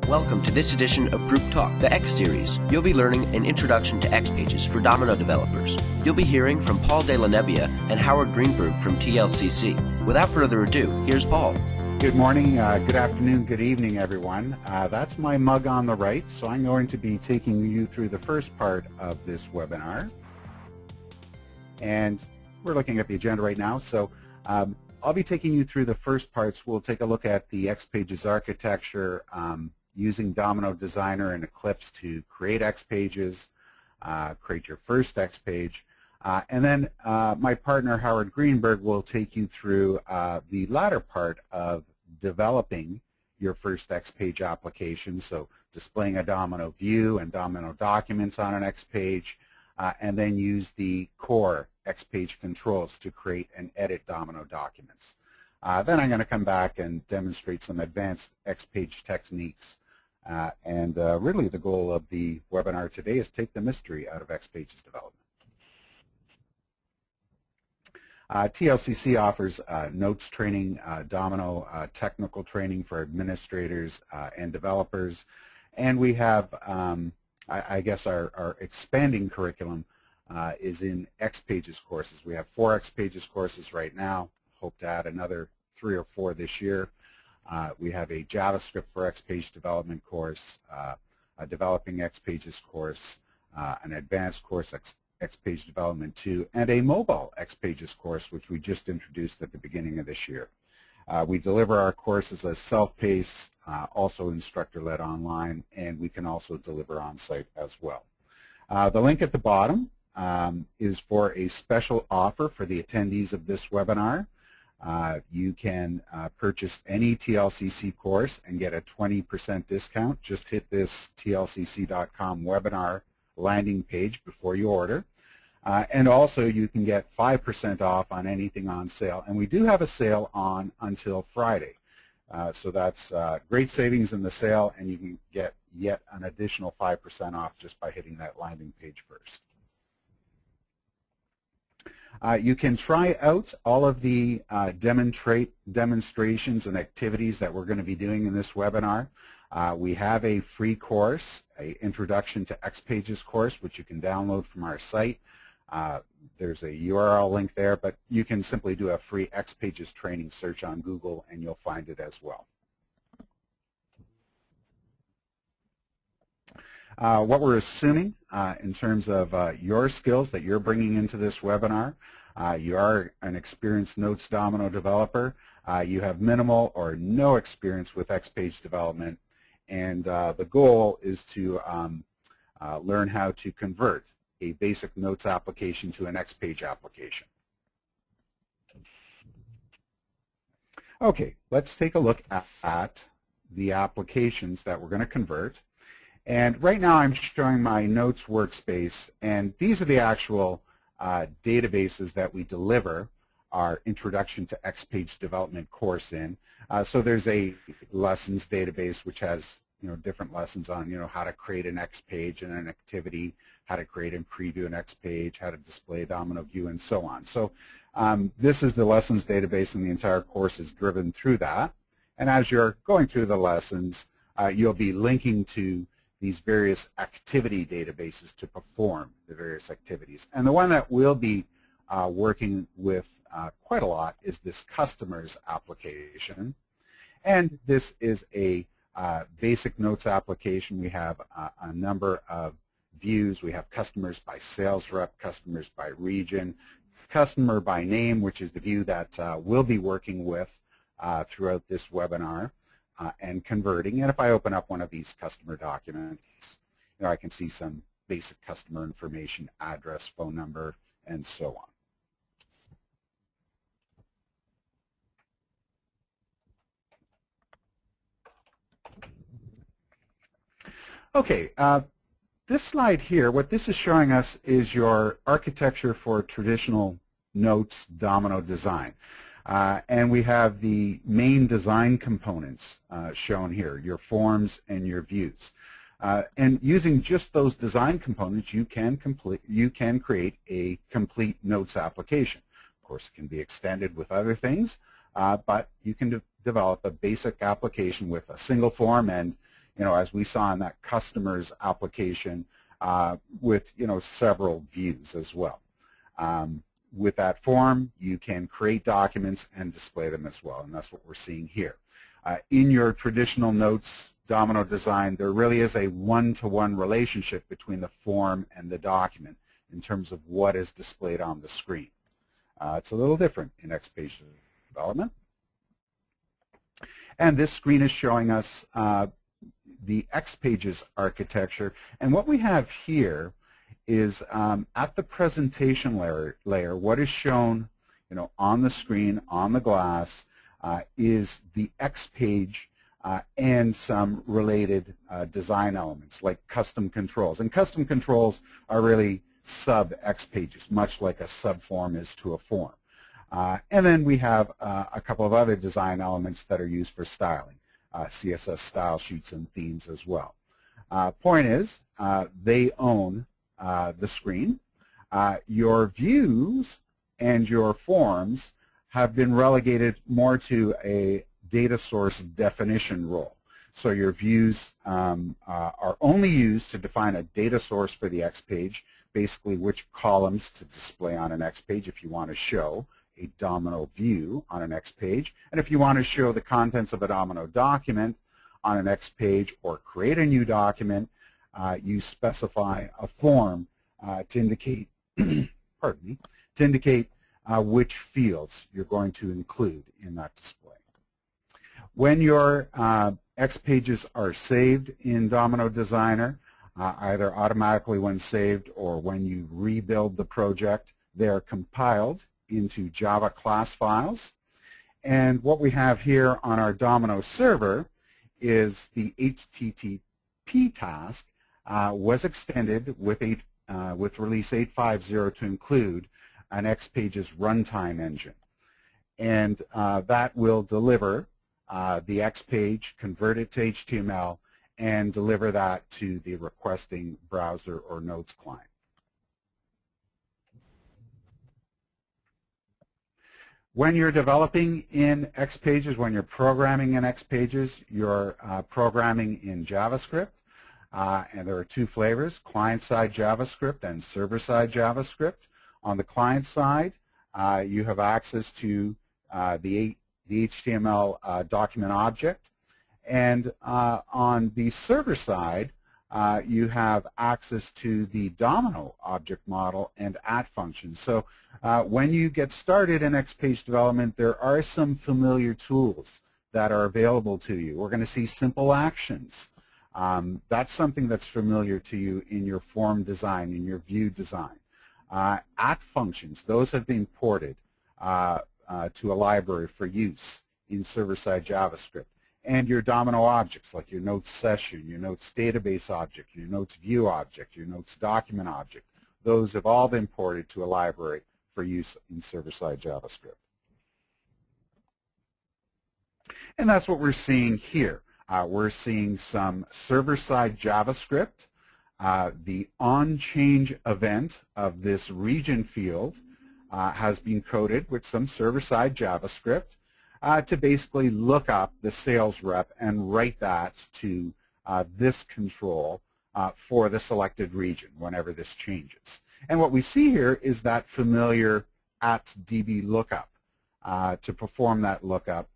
Welcome to this edition of Group Talk, the X Series. You'll be learning an introduction to XPages for Domino developers. You'll be hearing from Paul De La Nebbia and Howard Greenberg from TLCC. Without further ado, here's Paul. Good morning, good afternoon, good evening, everyone. That's my mug on the right, so I'm going to be taking you through the first part of this webinar. And we're looking at the agenda right now, so I'll be taking you through the first parts. We'll take a look at the XPages architecture, using Domino Designer and Eclipse to create XPages, create your first XPage. And then my partner Howard Greenberg will take you through the latter part of developing your first XPage application, so displaying a Domino view and Domino documents on an XPage, and then use the core XPage controls to create and edit Domino documents. Then I'm going to come back and demonstrate some advanced XPage techniques. And really the goal of the webinar today is take the mystery out of XPages development. TLCC offers notes training, Domino technical training for administrators and developers. And we have, I guess our expanding curriculum is in XPages courses. We have 4 XPages courses right now. Hope to add another 3 or 4 this year. We have a JavaScript for XPage development course, a developing XPages course, an advanced course, XPage Development 2, and a mobile XPages course, which we just introduced at the beginning of this year. We deliver our courses as self-paced, also instructor-led online, and we can also deliver on-site as well. The link at the bottom is for a special offer for the attendees of this webinar. You can purchase any TLCC course and get a 20% discount. Just hit this tlcc.com webinar landing page before you order. And also you can get 5% off on anything on sale. And we do have a sale on until Friday. So that's great savings in the sale, and you can get yet an additional 5% off just by hitting that landing page first. You can try out all of the demonstrations and activities that we're going to be doing in this webinar. We have a free course, an Introduction to XPages course, which you can download from our site. There's a URL link there, but you can simply do a free XPages training search on Google and you'll find it as well. What we're assuming in terms of your skills that you're bringing into this webinar, you are an experienced Notes Domino developer, you have minimal or no experience with XPage development, and the goal is to learn how to convert a basic Notes application to an XPage application. Okay, let's take a look at the applications that we're going to convert. And right now I'm showing my Notes workspace, and these are the actual databases that we deliver our Introduction to XPage Development course in. So there's a lessons database which has different lessons on how to create an XPage and an activity, how to create and preview an XPage, how to display a Domino view, and so on. So this is the lessons database, and the entire course is driven through that. And as you're going through the lessons, you'll be linking to these various activity databases to perform the various activities. And the one that we'll be working with quite a lot is this customers application. And this is a basic Notes application. We have a number of views. We have customers by sales rep, customers by region, customer by name, which is the view that we'll be working with throughout this webinar. And converting. And if I open up one of these customer documents, I can see some basic customer information, address, phone number, and so on. Okay, this slide here, what this is showing us is your architecture for traditional Notes Domino design. And we have the main design components shown here, your forms and your views. And using just those design components, you can create a complete Notes application. Of course, it can be extended with other things, but you can develop a basic application with a single form and as we saw in that customer's application, with, several views as well. With that form, you can create documents and display them as well, and that's what we're seeing here. In your traditional notes Domino design, there really is a one-to-one relationship between the form and the document in terms of what is displayed on the screen. It's a little different in XPages development. And this screen is showing us the XPages architecture. And what we have here is at the presentation layer, what is shown on the screen, on the glass, is the XPage and some related design elements like custom controls. And custom controls are really sub-XPages, much like a subform is to a form. And then we have a couple of other design elements that are used for styling, CSS style sheets and themes as well. Point is, they own the screen. Your views and your forms have been relegated more to a data source definition role. So your views are only used to define a data source for the XPage, basically which columns to display on an XPage if you want to show a Domino view on an XPage. And if you want to show the contents of a Domino document on an XPage or create a new document, you specify a form to indicate, pardon me, to indicate which fields you're going to include in that display. When your XPages are saved in Domino Designer, either automatically when saved or when you rebuild the project, they are compiled into Java class files. And what we have here on our Domino server is the HTTP task was extended with release 8.5.0 to include an XPages runtime engine. And that will deliver the XPage, convert it to HTML, and deliver that to the requesting browser or notes client. When you're developing in XPages, when you're programming in XPages, you're programming in JavaScript. And there are two flavors, client-side JavaScript and server-side JavaScript. On the client side, you have access to the HTML document object. And on the server side, you have access to the Domino object model and @. functions. So when you get started in XPage development, there are some familiar tools that are available to you. We're going to see simple actions. That's something that's familiar to you in your form design, in your view design. @ functions, those have been ported to a library for use in server-side JavaScript. And your Domino objects, like your notes session, your notes database object, your notes view object, your notes document object, those have all been ported to a library for use in server-side JavaScript. And that's what we're seeing here. We're seeing some server-side JavaScript. The on-change event of this region field has been coded with some server-side JavaScript to basically look up the sales rep and write that to this control for the selected region whenever this changes. And what we see here is that familiar @db lookup to perform that lookup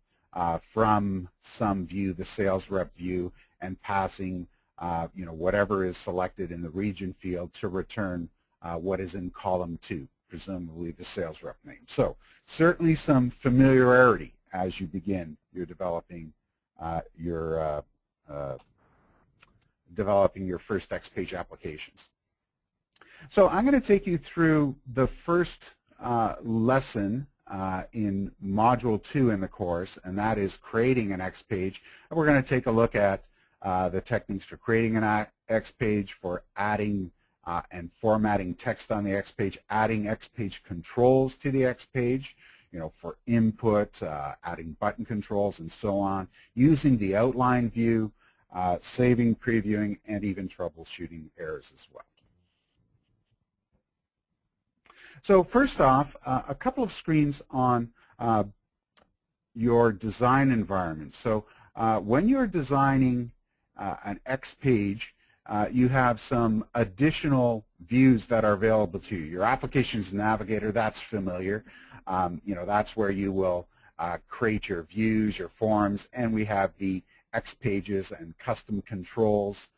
from some view, the sales rep view, and passing whatever is selected in the region field to return what is in column 2, presumably the sales rep name. So certainly some familiarity as you begin your developing your first XPage applications. So I'm going to take you through the first lesson in Module 2 in the course, and that is creating an XPage. And we're going to take a look at the techniques for creating an XPage, for adding and formatting text on the XPage, adding XPage controls to the XPage, for input, adding button controls, and so on, using the outline view, saving, previewing, and even troubleshooting errors as well. So first off, a couple of screens on your design environment. So when you're designing an X page, you have some additional views that are available to you. Your Applications Navigator, that's familiar. That's where you will create your views, your forms, and we have the XPages and custom controls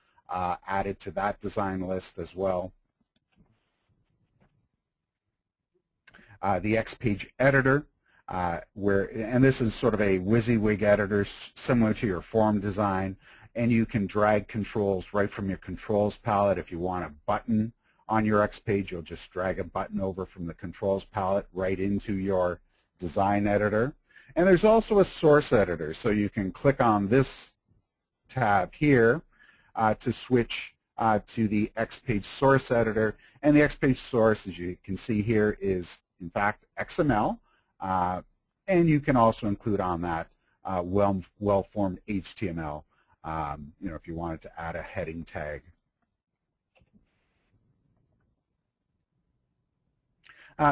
added to that design list as well. The XPage editor, and this is sort of a WYSIWYG editor similar to your form design, and you can drag controls right from your controls palette. If you want a button on your XPage, you'll just drag a button over from the controls palette right into your design editor. And there's also a source editor, so you can click on this tab here to switch to the XPage source editor. And the XPage source, as you can see here, is in fact XML, and you can also include on that well-formed HTML, if you wanted to add a heading tag.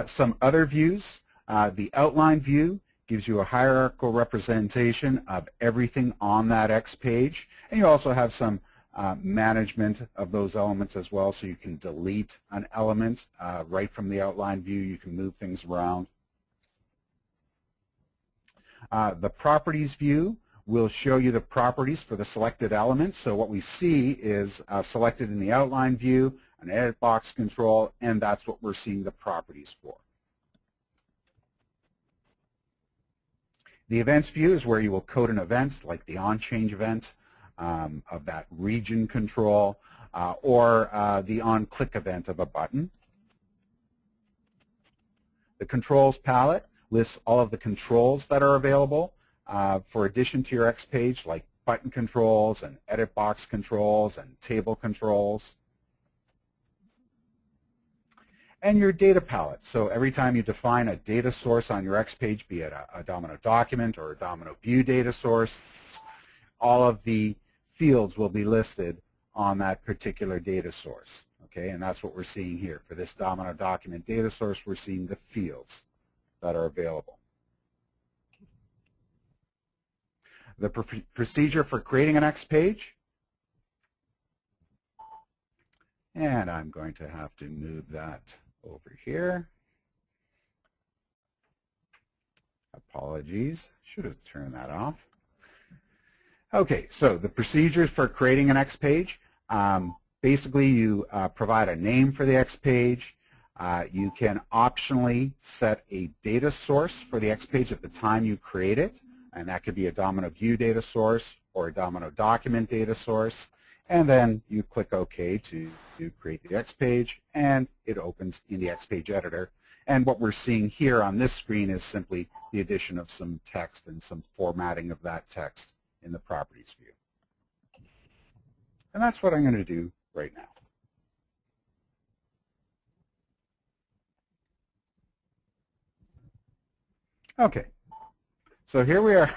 Some other views. The outline view gives you a hierarchical representation of everything on that X page, and you also have some management of those elements as well, so you can delete an element right from the outline view. You can move things around. The properties view will show you the properties for the selected elements. So what we see is selected in the outline view, an edit box control, and that's what we're seeing the properties for. The events view is where you will code an event, like the on-change event of that region control, or the on-click event of a button. The controls palette lists all of the controls that are available for addition to your X page, like button controls and edit box controls and table controls. And your data palette. So every time you define a data source on your X page, be it a Domino document or a Domino view data source, all of the fields will be listed on that particular data source. Okay, and that's what we're seeing here. For this Domino document data source, we're seeing the fields that are available. The procedure for creating an X page. And I'm going to have to move that over here. Apologies, should have turned that off. Okay, so the procedures for creating an X page. Basically, you provide a name for the X page. You can optionally set a data source for the X page at the time you create it, and that could be a Domino view data source or a Domino document data source. And then you click OK to create the X page, and it opens in the X page editor. And what we're seeing here on this screen is simply the addition of some text and some formatting of that text in the properties view. And that's what I'm going to do right now. Okay, so here we are.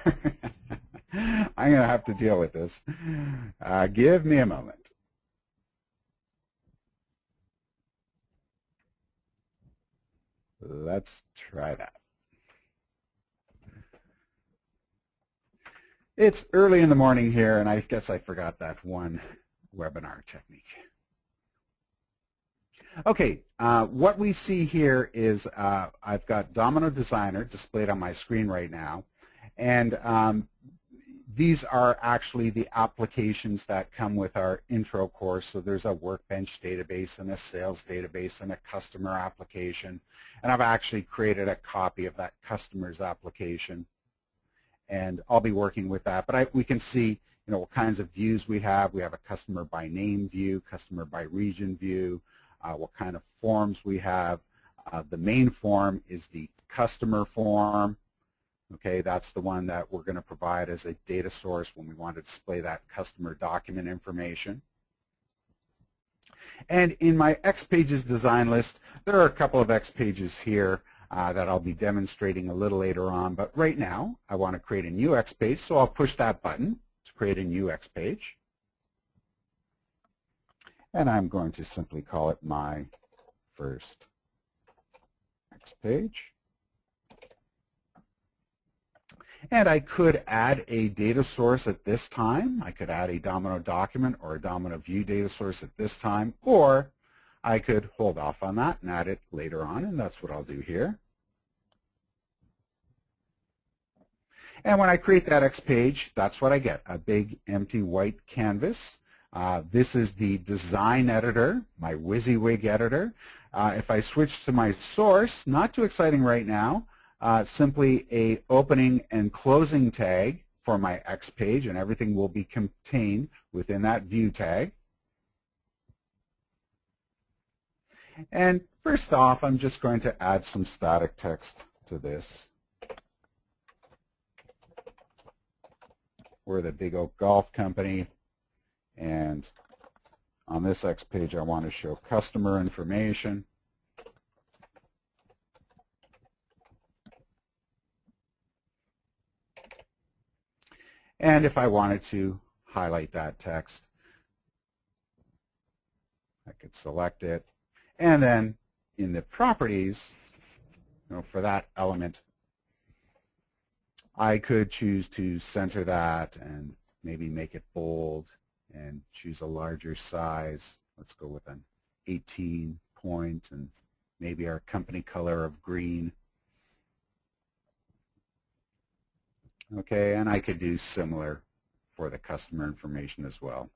I'm going to have to deal with this. Give me a moment. Let's try that. It's early in the morning here, and I guess I forgot that one webinar technique. Okay, what we see here is I've got Domino Designer displayed on my screen right now, and these are actually the applications that come with our intro course. So there's a workbench database and a sales database and a customer application, and I've actually created a copy of that customer's application, and I'll be working with that. But we can see, what kinds of views we have. We have a customer by name view, customer by region view, what kind of forms we have. The main form is the customer form. Okay, that's the one that we're going to provide as a data source when we want to display that customer document information. And in my XPages design list, there are a couple of XPages here that I'll be demonstrating a little later on. But right now, I want to create a new XPage, so I'll push that button to create a new XPage. And I'm going to simply call it my first XPage. And I could add a data source at this time. I could add a Domino document or a Domino view data source at this time, or I could hold off on that and add it later on, and that's what I'll do here. And when I create that X page, that's what I get, a big empty white canvas. This is the design editor, my WYSIWYG editor. If I switch to my source, not too exciting right now, simply a opening and closing tag for my X page, and everything will be contained within that view tag. And first off, I'm just going to add some static text to this. We're the Big Oak Golf Company, and on this X page I want to show customer information. And if I wanted to highlight that text, I could select it. And then in the properties, for that element, I could choose to center that and maybe make it bold and choose a larger size. Let's go with an 18 point and maybe our company color of green. Okay, and I could do similar for the customer information as well.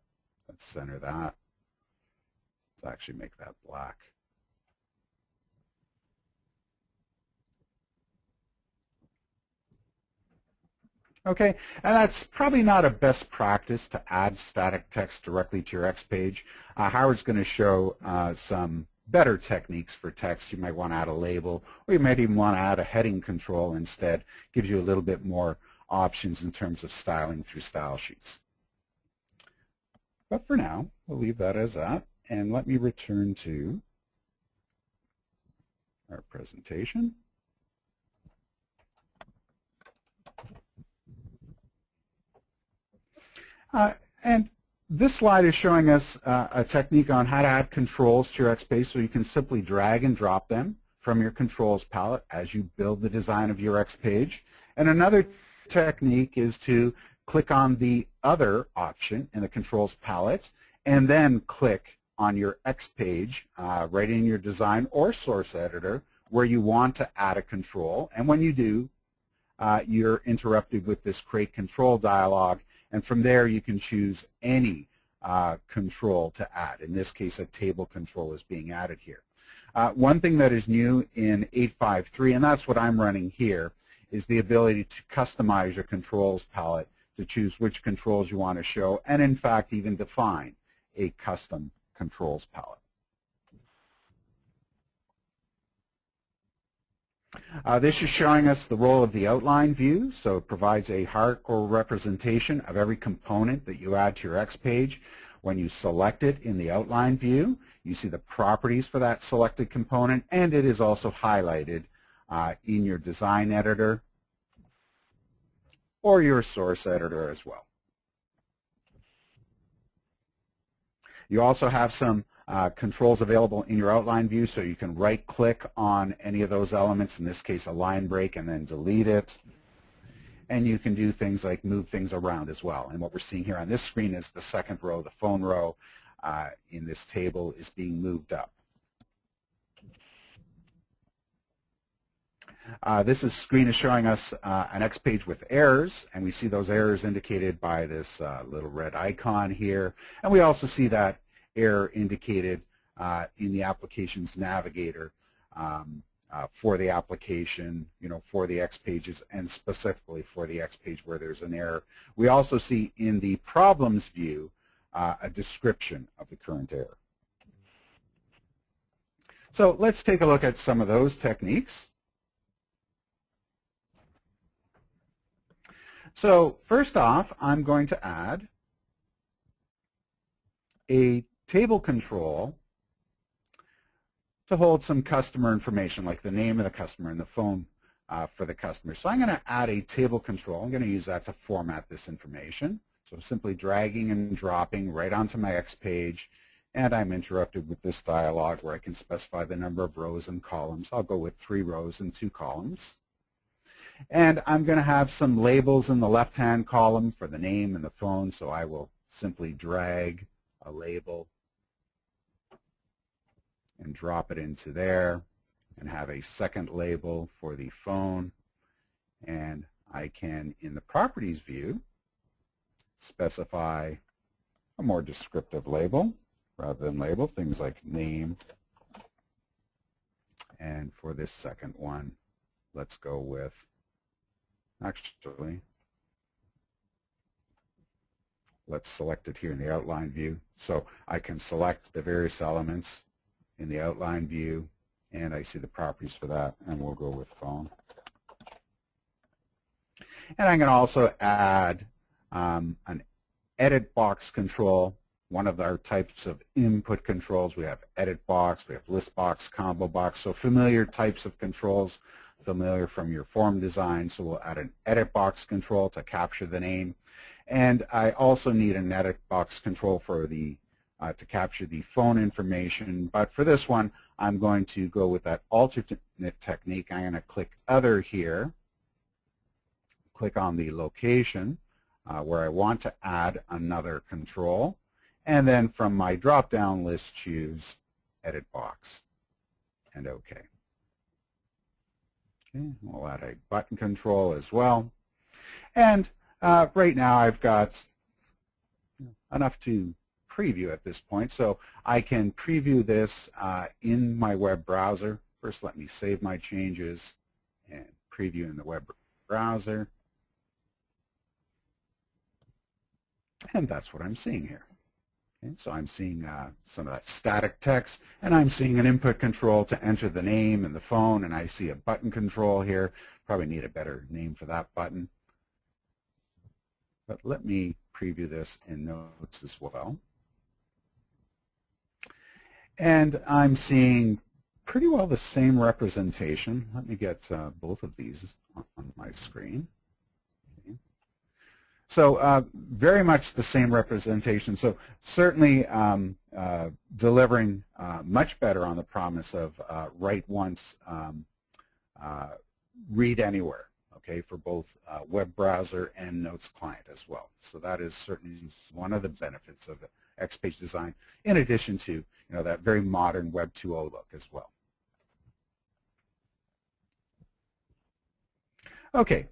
Let's center that. Let's actually make that black. Okay, and that's probably not a best practice to add static text directly to your X page. Howard's going to show some better techniques for text. You might want to add a label, or you might even want to add a heading control instead. Gives you a little bit more options in terms of styling through style sheets. But for now, we'll leave that as that, and let me return to our presentation. And this slide is showing us a technique on how to add controls to your X page, so you can simply drag and drop them from your controls palette as you build the design of your X page. And another technique is to click on the other option in the controls palette and then click on your X page right in your design or source editor where you want to add a control. And when you do, you're interrupted with this create control dialog. And from there, you can choose any control to add. In this case, a table control is being added here. One thing that is new in 8.5.3, and that's what I'm running here, is the ability to customize your controls palette to choose which controls you want to show, and in fact, even define a custom controls palette. This is showing us the role of the outline view, so it provides a hardcore representation of every component that you add to your X page. When you select it in the outline view, you see the properties for that selected component, and it is also highlighted in your design editor or your source editor as well. You also have some controls available in your outline view, so you can right-click on any of those elements, in this case a line break, and then delete it. And you can do things like move things around as well. And what we're seeing here on this screen is the second row, the phone row in this table is being moved up. This screen is showing us an X page with errors, and we see those errors indicated by this little red icon here. And we also see that error indicated in the application's navigator for the application, for the X pages, and specifically for the X page where there's an error. We also see in the problems view a description of the current error. So let's take a look at some of those techniques. So first off, I'm going to add a table control to hold some customer information, like the name of the customer and the phone for the customer. So I'm going to add a table control. I'm going to use that to format this information. So simply dragging and dropping right onto my X page, and I'm interrupted with this dialog where I can specify the number of rows and columns. I'll go with 3 rows and 2 columns. And I'm going to have some labels in the left-hand column for the name and the phone, so I will simply drag a label and drop it into there and have a second label for the phone. And I can, in the Properties view, specify a more descriptive label rather than label, things like name. And for this second one, let's go with, actually, let's select it here in the outline view. So I can select the various elements in the outline view, and I see the properties for that, and we'll go with phone. And I can also add an edit box control, one of our types of input controls. We have edit box, we have list box, combo box, so familiar types of controls, familiar from your form design. So we'll add an edit box control to capture the name. And I also need an edit box control for the to capture the phone information. But for this one, I'm going to go with that alternate technique. I'm going to click Other here, click on the location where I want to add another control, and then from my drop-down list, choose Edit Box, and OK. Okay, we'll add a button control as well. And right now I've got enough to preview at this point, so I can preview this in my web browser. First, let me save my changes and preview in the web browser. And that's what I'm seeing here. Okay, so I'm seeing some of that static text, and I'm seeing an input control to enter the name and the phone, and I see a button control here. Probably need a better name for that button. But let me preview this in Notes as well. And I'm seeing pretty well the same representation. Let me get both of these on my screen. Okay. So very much the same representation. So certainly delivering much better on the promise of write once, read anywhere, okay, for both web browser and Notes client as well. So that is certainly one of the benefits of XPages Design, in addition to that very modern Web 2.0 look as well. Okay,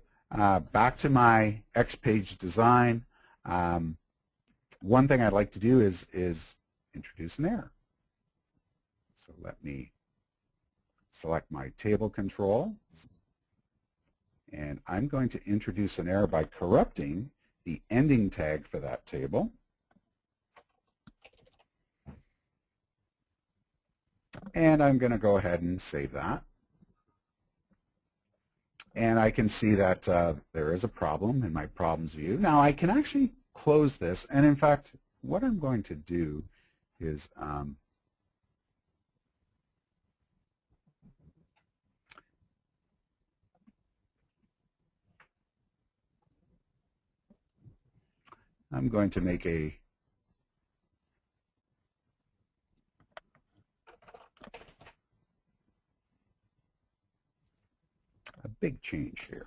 back to my XPages Design. One thing I'd like to do is introduce an error. So let me select my table control, and I'm going to introduce an error by corrupting the ending tag for that table. And I'm going to go ahead and save that. And I can see that there is a problem in my problems view. Now I can actually close this, and in fact what I'm going to do is I'm going to make a big change here.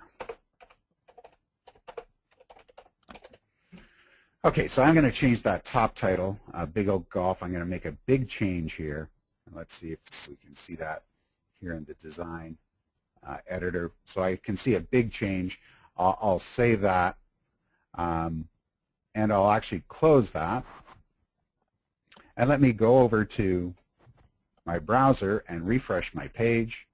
Okay, so I'm going to change that top title, Big Oak Golf. I'm going to make a big change here. And let's see if we can see that here in the design editor. So I can see a big change. I'll save that, and I'll actually close that. And let me go over to my browser and refresh my page.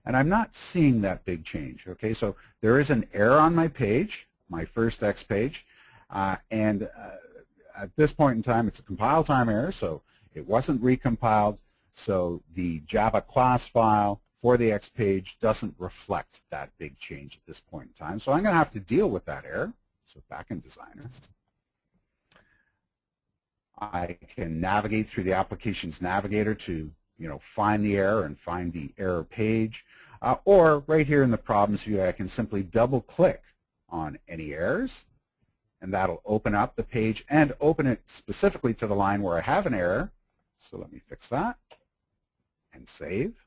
And I'm not seeing that big change. Okay, so there is an error on my page, my first X page, and at this point in time, it's a compile time error, so it wasn't recompiled. So the Java class file for the X page doesn't reflect that big change at this point in time. So I'm going to have to deal with that error. So back in Designer, I can navigate through the Applications Navigator to find the error and find the error page. Or right here in the Problems view, I can simply double-click on any errors, and that'll open up the page and open it specifically to the line where I have an error. So let me fix that and save.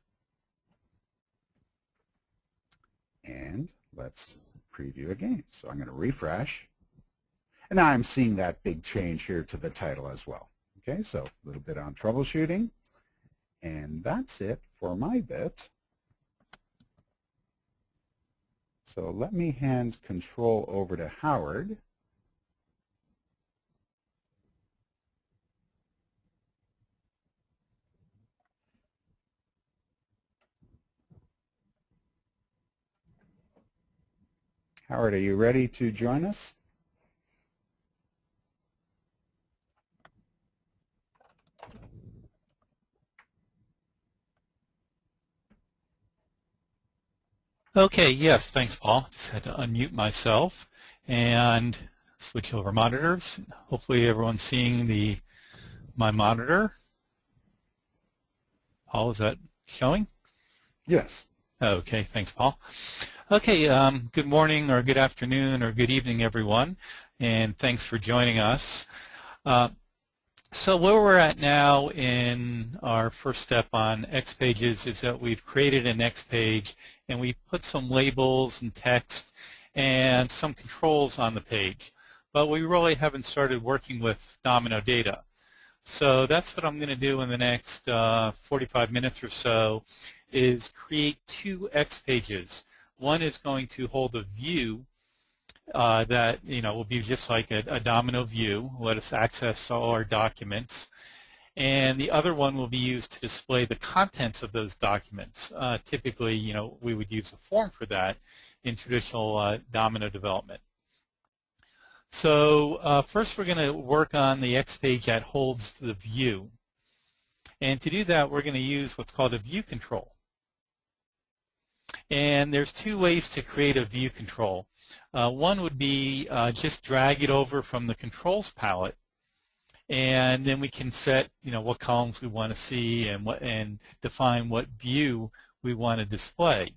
And let's preview again. So I'm going to refresh. And now I'm seeing that big change here to the title as well. Okay, so a little bit on troubleshooting. And that's it for my bit. So let me hand control over to Howard. Howard, are you ready to join us? Okay, yes, thanks, Paul. Just had to unmute myself and switch over monitors. Hopefully everyone's seeing my monitor. Paul, is that showing? Yes. Okay, thanks, Paul. Okay, good morning or good afternoon or good evening, everyone, and thanks for joining us. So where we're at now in our first step on XPages is that we've created an XPage and we put some labels and text and some controls on the page, but we really haven't started working with Domino data. So that's what I'm going to do in the next 45 minutes or so, is create two XPages. One is going to hold a view that will be just like a Domino view, let us access all our documents, and the other one will be used to display the contents of those documents. Typically, we would use a form for that in traditional Domino development. So first we're going to work on the XPage that holds the view, and to do that we're going to use what's called a view control. And there's two ways to create a view control. One would be just drag it over from the controls palette, and then we can set what columns we want to see and define what view we want to display.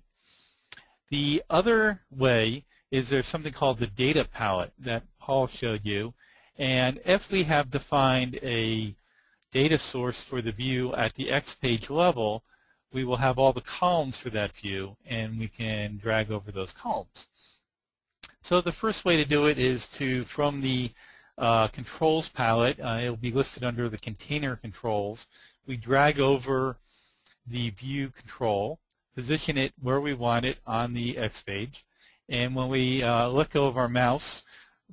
The other way is there's something called the data palette that Paul showed you, and if we have defined a data source for the view at the XPage level, we will have all the columns for that view, and we can drag over those columns. So the first way to do it is from the controls palette, it will be listed under the container controls. We drag over the view control, position it where we want it on the XPage, and when we let go of our mouse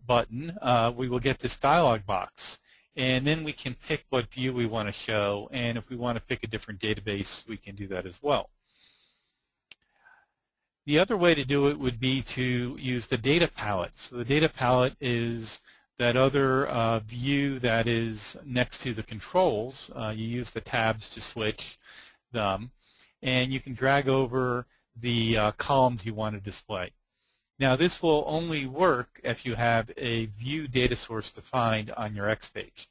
button, we will get this dialog box. And then we can pick what view we want to show, and if we want to pick a different database, we can do that as well. The other way to do it would be to use the data palette. So the data palette is that other view that is next to the controls. You use the tabs to switch them, and you can drag over the columns you want to display. Now this will only work if you have a view data source defined on your XPage.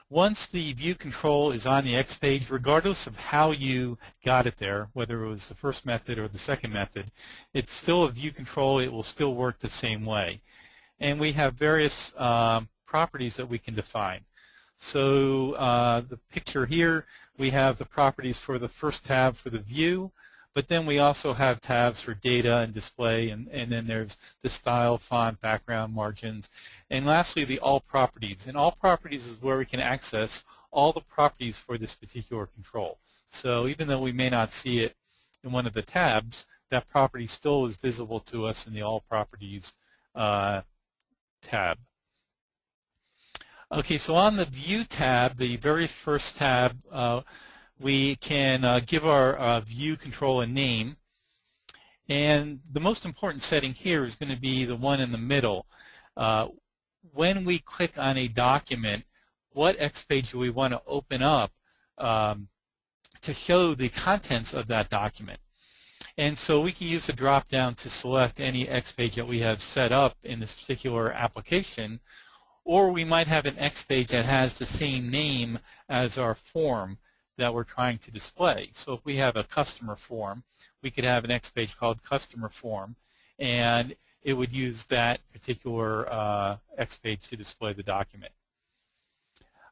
Once the view control is on the XPage, regardless of how you got it there, whether it was the first method or the second method, it's still a view control. It will still work the same way. And we have various properties that we can define. So the picture here, we have the properties for the first tab for the view, but then we also have tabs for data and display, and then there's the style, font, background, margins, and lastly the all properties. And all properties is where we can access all the properties for this particular control. So even though we may not see it in one of the tabs, that property still is visible to us in the all properties tab. Okay, so on the view tab, the very first tab, we can give our view control a name, and the most important setting here is going to be the one in the middle. When we click on a document, what XPage do we want to open up to show the contents of that document? And so we can use the drop-down to select any XPage that we have set up in this particular application, or we might have an XPage that has the same name as our form that we're trying to display. So if we have a customer form, we could have an XPage called customer form, and it would use that particular XPage to display the document.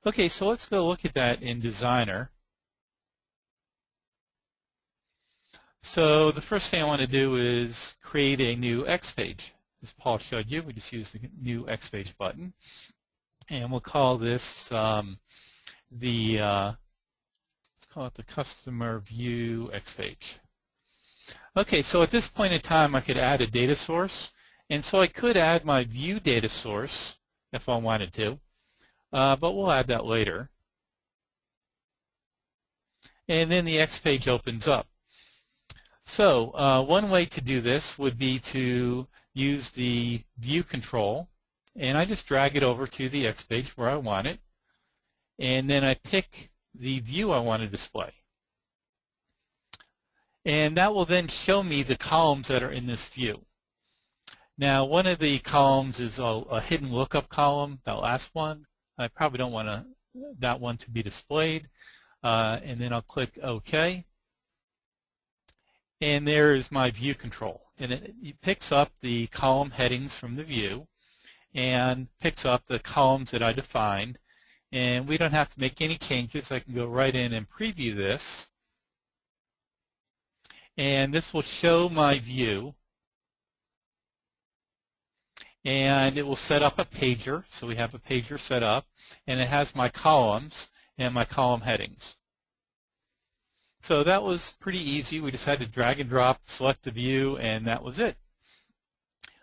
Okay, so let's go look at that in Designer. So the first thing I want to do is create a new X page. As Paul showed you, we just use the new X page button. And we'll call this let's call it the customer view X page. Okay, so at this point in time I could add a data source, and so I could add my view data source if I wanted to, but we'll add that later. And then the X page opens up. So one way to do this would be to use the view control, and I just drag it over to the X page where I want it, and then I pick the view I want to display. And that will then show me the columns that are in this view. Now, one of the columns is a hidden lookup column, that last one. I probably don't want that one to be displayed. And then I'll click OK. And there is my view control. And it picks up the column headings from the view and picks up the columns that I defined. And we don't have to make any changes. I can go right in and preview this. And this will show my view. And it will set up a pager. So we have a pager set up. And it has my columns and my column headings. So that was pretty easy. We just had to drag and drop, select the view, and that was it.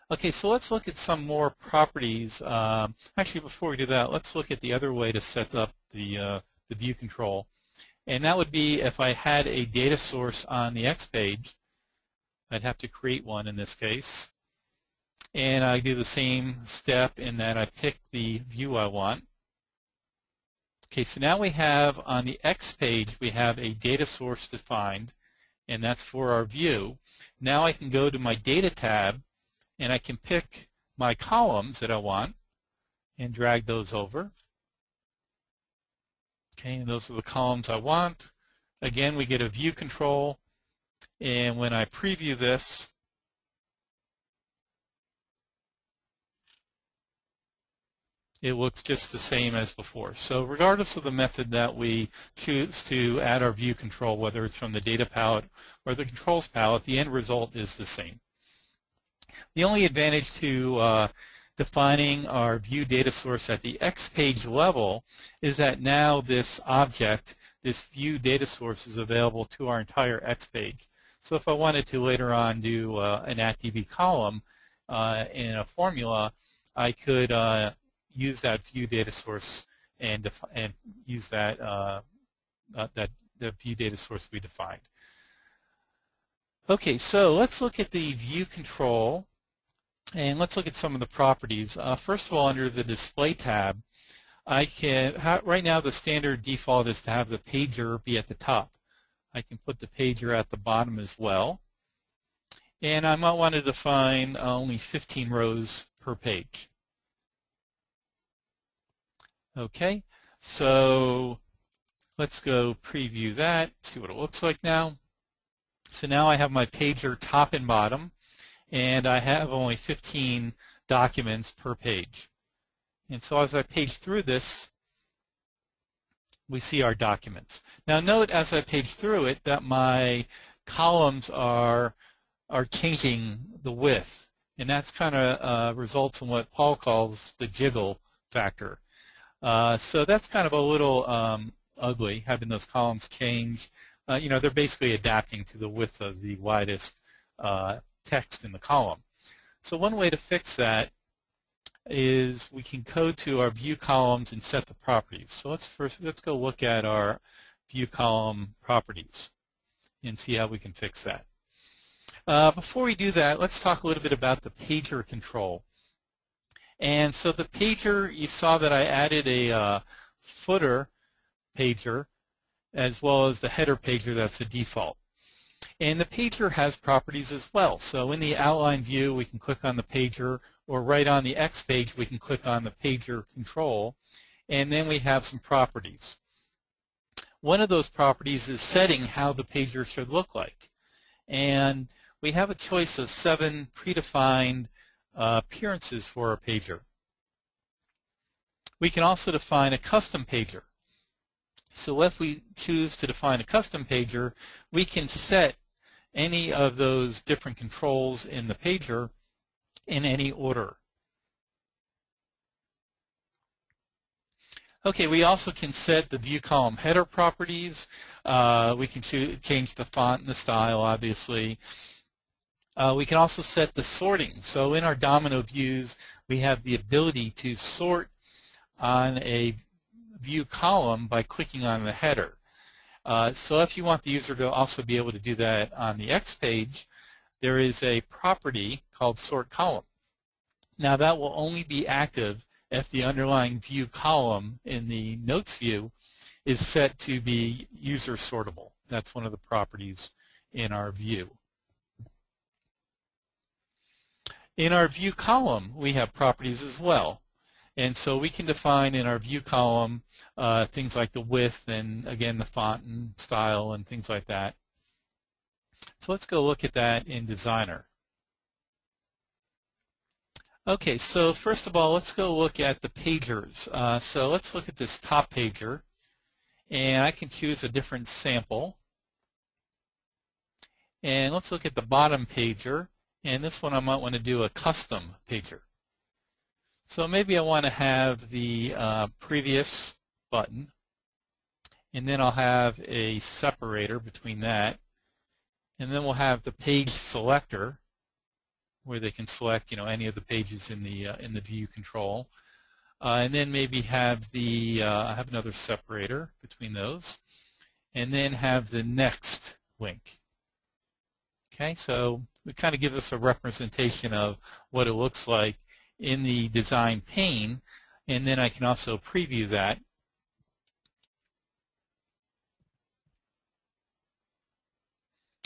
Okay, so let's look at some more properties. Actually, before we do that, let's look at the other way to set up the view control. And that would be if I had a data source on the X page, I'd have to create one in this case. And I do the same step in that I pick the view I want. Okay, so now we have on the X page, we have a data source defined, and that's for our view. Now I can go to my data tab, and I can pick my columns that I want and drag those over. Okay, and those are the columns I want. Again, we get a view control, and when I preview this, it looks just the same as before. So regardless of the method that we choose to add our view control, whether it's from the data palette or the controls palette, the end result is the same. The only advantage to defining our view data source at the X page level is that now this object, this view data source, is available to our entire X page. So if I wanted to later on do an @db column in a formula, I could use that view data source and use that the view data source we defined. Okay, so let's look at the view control, and let's look at some of the properties. First of all, under the display tab, I can right now the standard default is to have the pager be at the top. I can put the pager at the bottom as well, and I might want to define only 15 rows per page. Okay, so let's go preview that, see what it looks like now. So now I have my pager top and bottom, and I have only 15 documents per page. And so as I page through this, we see our documents. Now note as I page through it that my columns are changing the width, and that's kind of results in what Paul calls the jiggle factor. So that's kind of a little ugly, having those columns change. You know, they're basically adapting to the width of the widest text in the column. So one way to fix that is we can go to our view columns and set the properties. So let's go look at our view column properties and see how we can fix that. Before we do that, let's talk a little bit about the pager control. And so the pager, you saw that I added a footer pager as well as the header pager, that's the default. And the pager has properties as well. So in the outline view, we can click on the pager, or right on the X page, we can click on the pager control, and then we have some properties. One of those properties is setting how the pager should look like. And we have a choice of 7 predefined appearances for our pager. We can also define a custom pager. So if we choose to define a custom pager, we can set any of those different controls in the pager in any order. Okay, we also can set the view column header properties. We can change the font and the style, obviously. We can also set the sorting. So in our Domino views, we have the ability to sort on a view column by clicking on the header. So if you want the user to also be able to do that on the X page, there is a property called sort column. Now that will only be active if the underlying view column in the notes view is set to be user sortable. That's one of the properties in our view. In our view column, we have properties as well. And so we can define in our view column things like the width and, again, the font and style and things like that. So let's go look at that in Designer. Okay, so first of all, let's go look at the pagers. So let's look at this top pager, and I can choose a different sample. And let's look at the bottom pager, and this one I might want to do a custom pager. So maybe I want to have the previous button, and then I'll have a separator between that, and then we'll have the page selector, where they can select, any of the pages in the view control, and then maybe have the I have another separator between those, and then have the next link. Okay, so it kind of gives us a representation of what it looks like in the design pane, and then I can also preview that.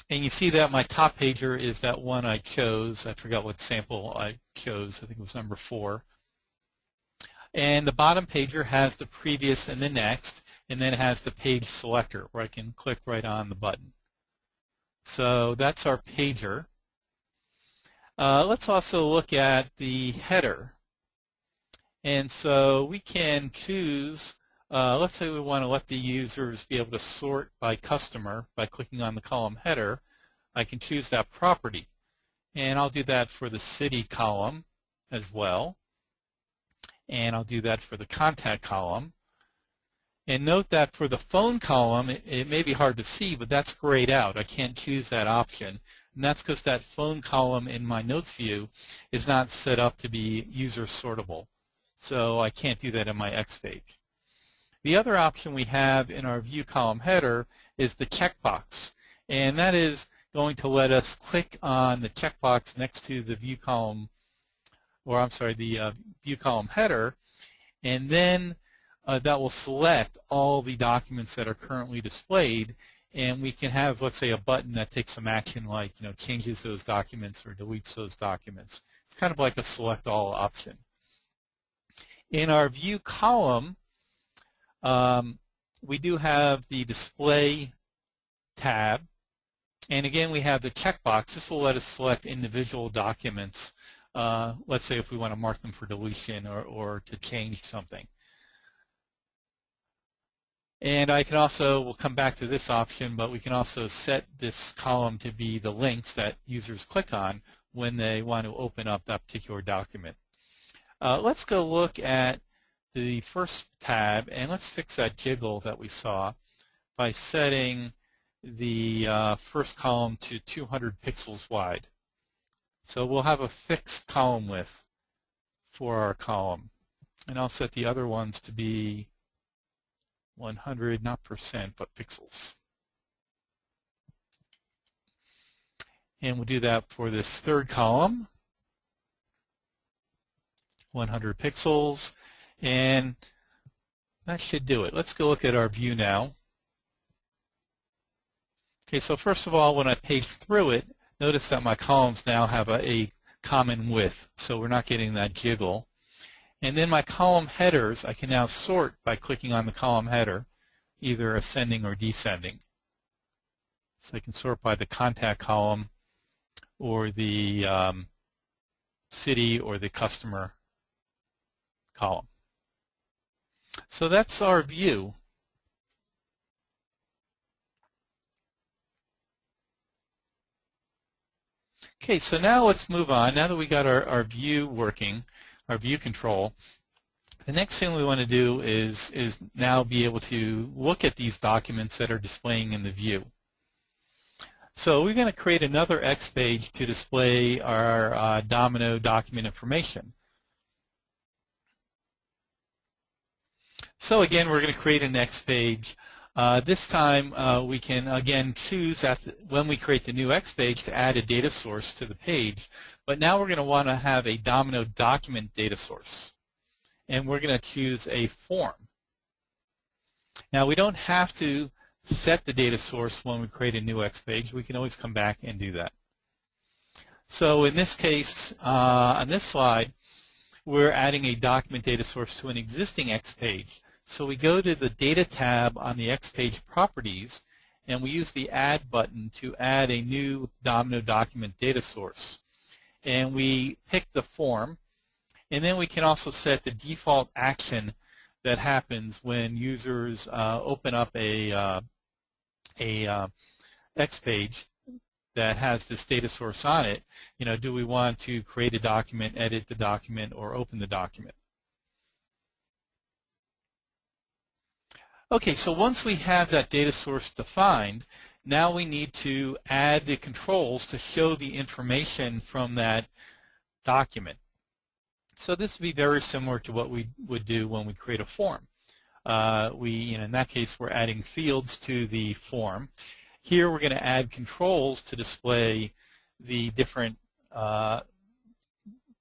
And you see that my top pager is that one I chose. I forgot what sample I chose. I think it was number 4. And the bottom pager has the previous and the next, and then it has the page selector where I can click right on the button. So that's our pager. Let's also look at the header. And so we can choose, let's say we want to let the users be able to sort by customer by clicking on the column header. I can choose that property. And I'll do that for the city column as well. And I'll do that for the contact column. And note that for the phone column, it may be hard to see, but that's grayed out. I can't choose that option. And that's because that phone column in my notes view is not set up to be user sortable. So I can't do that in my X page. The other option we have in our view column header is the checkbox. And that is going to let us click on the checkbox next to the view column, or I'm sorry, the view column header, and then that will select all the documents that are currently displayed, and we can have, let's say, a button that takes some action like, changes those documents or deletes those documents. It's kind of like a select all option. In our view column, we do have the display tab, and again we have the checkbox. This will let us select individual documents, let's say if we want to mark them for deletion or to change something. And I can also, we'll come back to this option, but we can also set this column to be the links that users click on when they want to open up that particular document. Let's go look at the first tab, and let's fix that jiggle that we saw by setting the first column to 200 pixels wide. So we'll have a fixed column width for our column. And I'll set the other ones to be 100, not percent, but pixels. And we'll do that for this third column, 100 pixels, and that should do it. Let's go look at our view now. Okay, so first of all, when I page through it, notice that my columns now have a common width, so we're not getting that jiggle. And then my column headers, I can now sort by clicking on the column header, either ascending or descending. So I can sort by the contact column or the city or the customer column. So that's our view. Okay, so now let's move on. Now that we got our view working, our view control, the next thing we want to do is now be able to look at these documents that are displaying in the view. So we're going to create another X page to display our Domino document information. So again, we're going to create an X page. This time we can again choose when we create the new X page to add a data source to the page. But now we're going to want to have a Domino document data source. And we're going to choose a form. Now we don't have to set the data source when we create a new X page. We can always come back and do that. So in this case, on this slide, we're adding a document data source to an existing X page. So we go to the Data tab on the X page properties, and we use the Add button to add a new Domino document data source. And we pick the form. And then we can also set the default action that happens when users open up a X page that has this data source on it. You know, do we want to create a document, edit the document, or open the document? Okay, so once we have that data source defined, now we need to add the controls to show the information from that document. So this would be very similar to what we would do when we create a form. In that case, we're adding fields to the form. Here we're going to add controls to display the different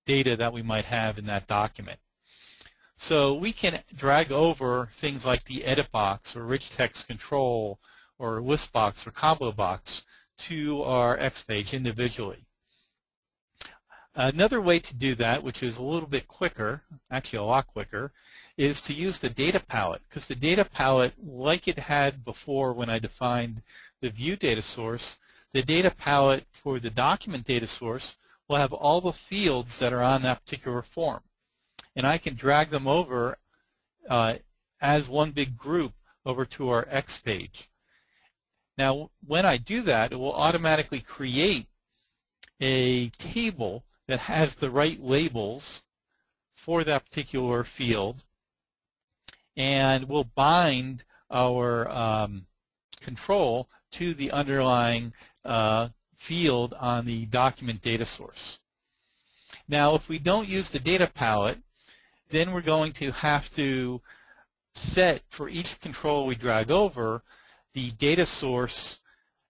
data that we might have in that document. So we can drag over things like the edit box or rich text control or list box or combo box to our X page individually. Another way to do that, which is a little bit quicker, actually a lot quicker, is to use the data palette, because the data palette, like it had before when I defined the view data source, the data palette for the document data source will have all the fields that are on that particular form. And I can drag them over as one big group over to our X page. Now, when I do that, it will automatically create a table that has the right labels for that particular field, and will bind our control to the underlying field on the document data source. Now, if we don't use the data palette, then we're going to have to set for each control we drag over the data source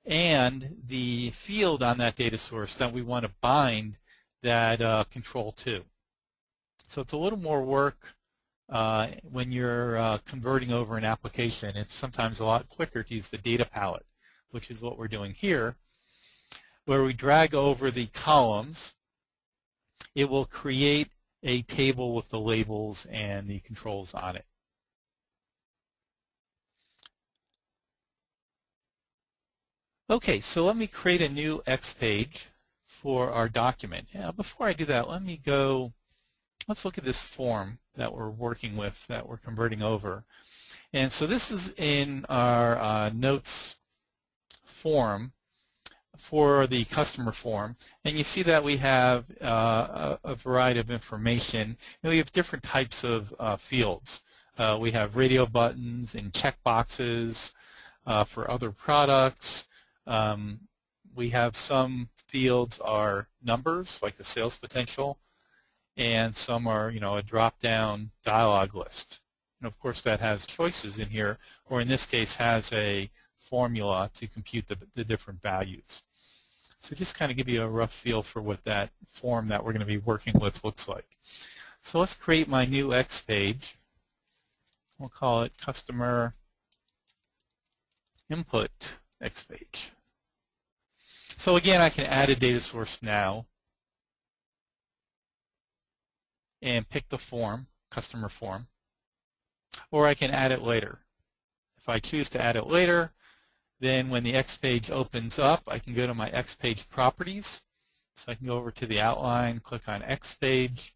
and the field on that data source that we want to bind that control to. So it's a little more work when you're converting over an application. It's sometimes a lot quicker to use the data palette, which is what we're doing here, where we drag over the columns. It will create a table with the labels and the controls on it. Okay, so let me create a new X page for our document. Before I do that, let's look at this form that we're working with, that we're converting over. And so this is in our notes form for the customer form, and you see that we have a variety of information. And we have different types of fields. We have radio buttons and check boxes for other products. We have some fields are numbers, like the sales potential, and some are, a drop-down dialog list. And of course, that has choices in here, or in this case, has a formula to compute the different values. So just kind of give you a rough feel for what that form that we're going to be working with looks like. So let's create my new X page. We'll call it Customer Input X page. So again, I can add a data source now and pick the form, customer form, or I can add it later. If I choose to add it later, then when the X page opens up, I can go to my X page properties. So I can go over to the outline, click on X page,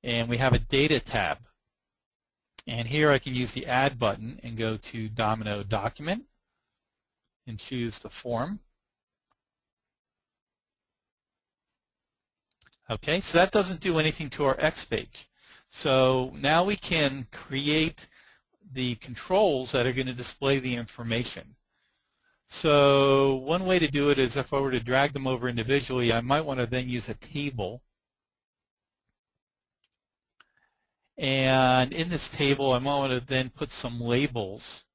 and we have a data tab. And here I can use the Add button and go to Domino Document and choose the form. Okay, so that doesn't do anything to our X page. So now we can create the controls that are going to display the information. So one way to do it is if I were to drag them over individually, I might want to then use a table. And in this table, I might want to then put some labels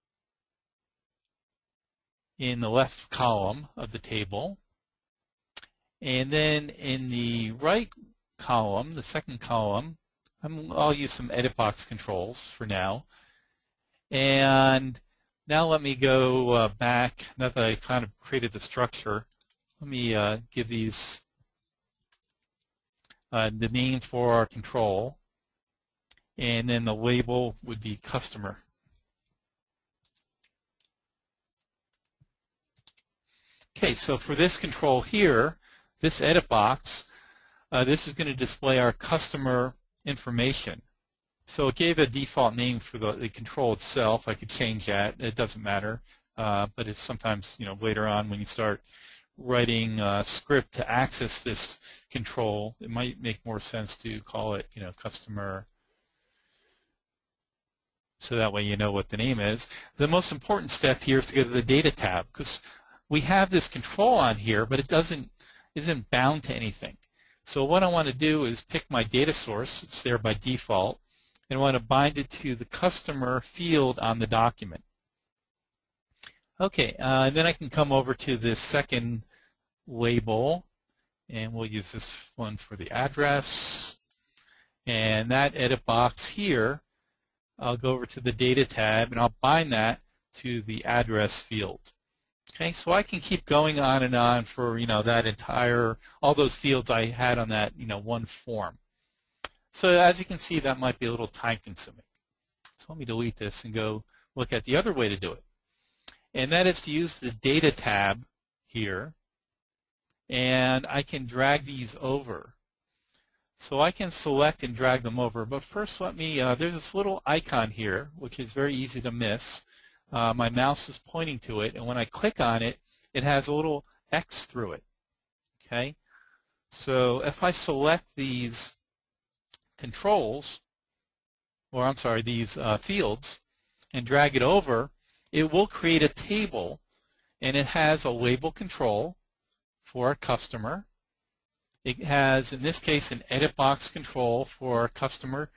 in the left column of the table. And then in the right column, the second column, I'll use some edit box controls for now. And now let me go back, now that I kind of created the structure, let me give these the name for our control, and then the label would be customer. Okay, so for this control here, this edit box, this is going to display our customer information. So it gave a default name for the control itself. I could change that. It doesn't matter. But it's sometimes, later on when you start writing script to access this control, it might make more sense to call it, customer, so that way you know what the name is. The most important step here is to go to the Data tab, because we have this control on here, but it isn't bound to anything. So what I want to do is pick my data source. It's there by default. And I want to bind it to the customer field on the document. Okay, and then I can come over to this second label, and we'll use this one for the address. And that edit box here, I'll go over to the Data tab, and I'll bind that to the address field. Okay, so I can keep going on and on for that entire, all those fields I had on that one form. So as you can see, that might be a little time consuming. So let me delete this and go look at the other way to do it. And that is to use the Data tab here, and I can drag these over. So I can select and drag them over, but first let me, there's this little icon here, which is very easy to miss. My mouse is pointing to it, and when I click on it, it has a little X through it. Okay, so if I select these controls, or I'm sorry, these fields, and drag it over, it will create a table, and it has a label control for a customer. It has, in this case, an edit box control for a customer,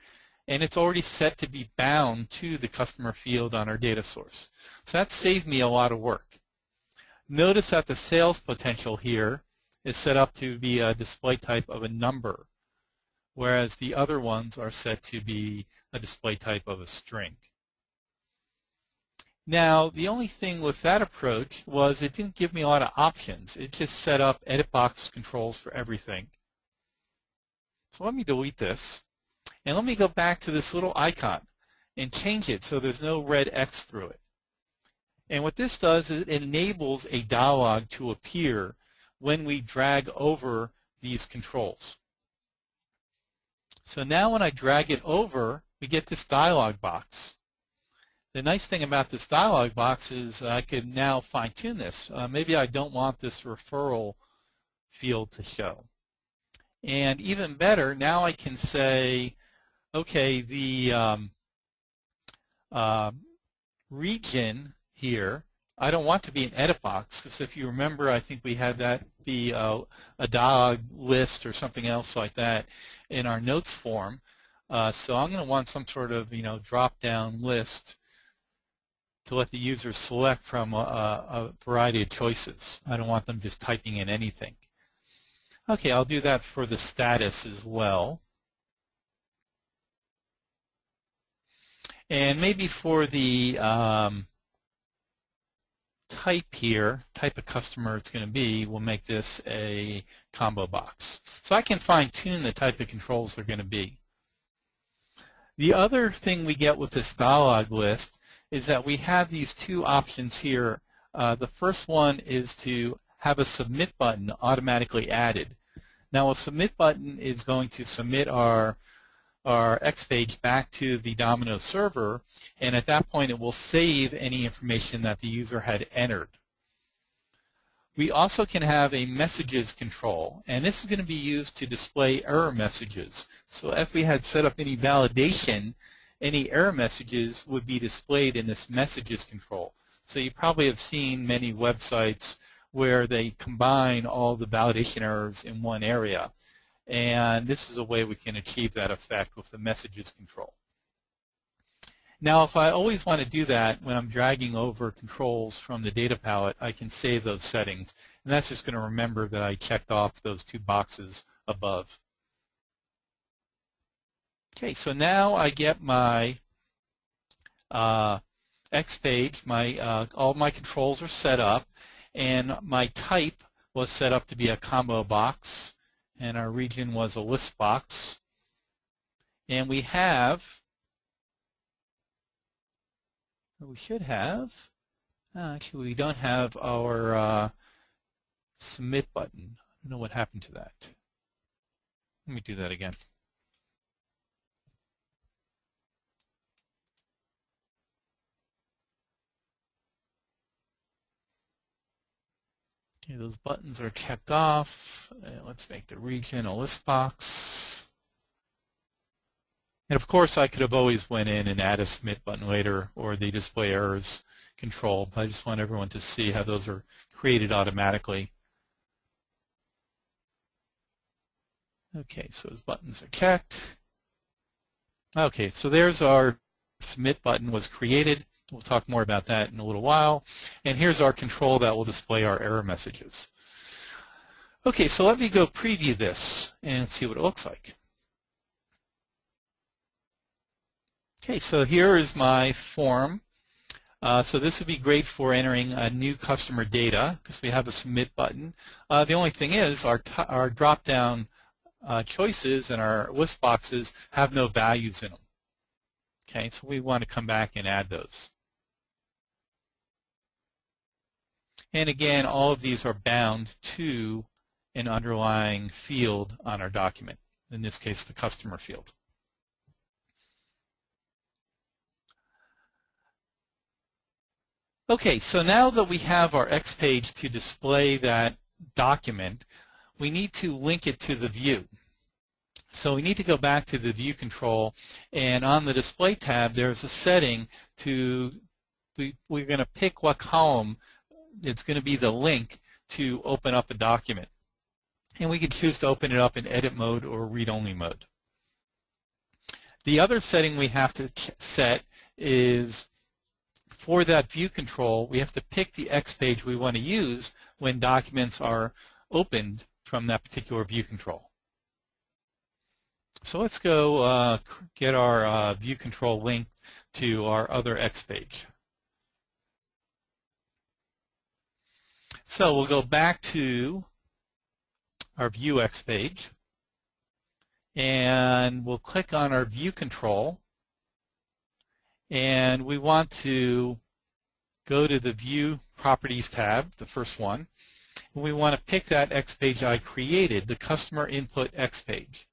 and it's already set to be bound to the customer field on our data source. So that saved me a lot of work. Notice that the sales potential here is set up to be a display type of a number, whereas the other ones are set to be a display type of a string. Now, the only thing with that approach was it didn't give me a lot of options. It just set up edit box controls for everything. So let me delete this. And let me go back to this little icon and change it so there's no red X through it. And what this does is it enables a dialog to appear when we drag over these controls. So now when I drag it over, we get this dialog box. The nice thing about this dialog box is I can now fine-tune this. Maybe I don't want this referral field to show. And even better, now I can say, okay, the region here, I don't want to be an edit box, because if you remember, I think we had that be a dialog list or something else like that in our notes form. So I'm going to want some sort of drop-down list to let the user select from a variety of choices. I don't want them just typing in anything. Okay, I'll do that for the status as well. And maybe for the type here, type of customer it's going to be, we'll make this a combo box. So I can fine-tune the type of controls they're going to be. The other thing we get with this dialog list is that we have these two options here. The first one is to have a submit button automatically added. Now a submit button is going to submit our X page back to the Domino server, and at that point it will save any information that the user had entered. We also can have a messages control, and this is going to be used to display error messages. So if we had set up any validation, any error messages would be displayed in this messages control. So you probably have seen many websites where they combine all the validation errors in one area. And this is a way we can achieve that effect with the messages control. Now, if I always want to do that when I'm dragging over controls from the data palette, I can save those settings. And that's just going to remember that I checked off those two boxes above. Okay, so now I get my X page. All my controls are set up, and my type was set up to be a combo box, and our region was a list box. And we have, we should have, actually we don't have our submit button. I don't know what happened to that. Let me do that again. Okay, those buttons are checked off. Let's make the region a list box. And of course, I could have always went in and added a submit button later, or the display errors control. But I just want everyone to see how those are created automatically. Okay, so those buttons are checked. Okay, so there's our submit button was created. We'll talk more about that in a little while. And here's our control that will display our error messages. Okay, so let me go preview this and see what it looks like. Okay, so here is my form. So this would be great for entering new customer data because we have a submit button. The only thing is our drop-down choices and our list boxes have no values in them. Okay, so we want to come back and add those. And again, all of these are bound to an underlying field on our document, in this case the customer field. Okay, so now that we have our X page to display that document, we need to link it to the view. So we need to go back to the view control, and on the display tab there's a setting to, we're going to pick what column it's going to be the link to open up a document. And we can choose to open it up in edit mode or read-only mode. The other setting we have to set is for that view control, we have to pick the X page we want to use when documents are opened from that particular view control. So let's go get our view control link to our other X page. So we'll go back to our View X page, and we'll click on our view control, and we want to go to the View Properties tab, the first one, and we want to pick that X page I created, the Customer Input X page.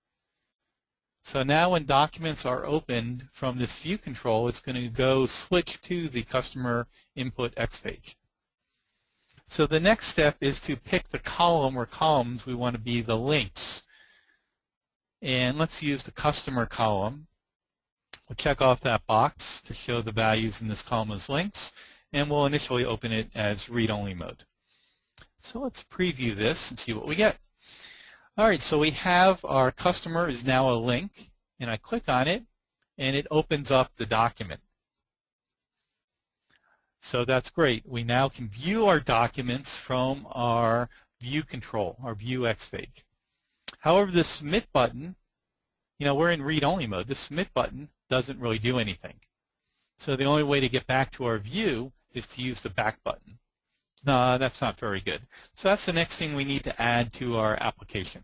So now when documents are opened from this view control, it's going to go switch to the Customer Input X page. So the next step is to pick the column or columns we want to be the links. And let's use the customer column. We'll check off that box to show the values in this column as links, and we'll initially open it as read-only mode. So let's preview this and see what we get. All right, so we have our customer is now a link, and I click on it, and it opens up the document. So that's great. We now can view our documents from our view control, our View X page. However, the submit button, we're in read-only mode. The submit button doesn't really do anything. So the only way to get back to our view is to use the back button. No, that's not very good. So that's the next thing we need to add to our application.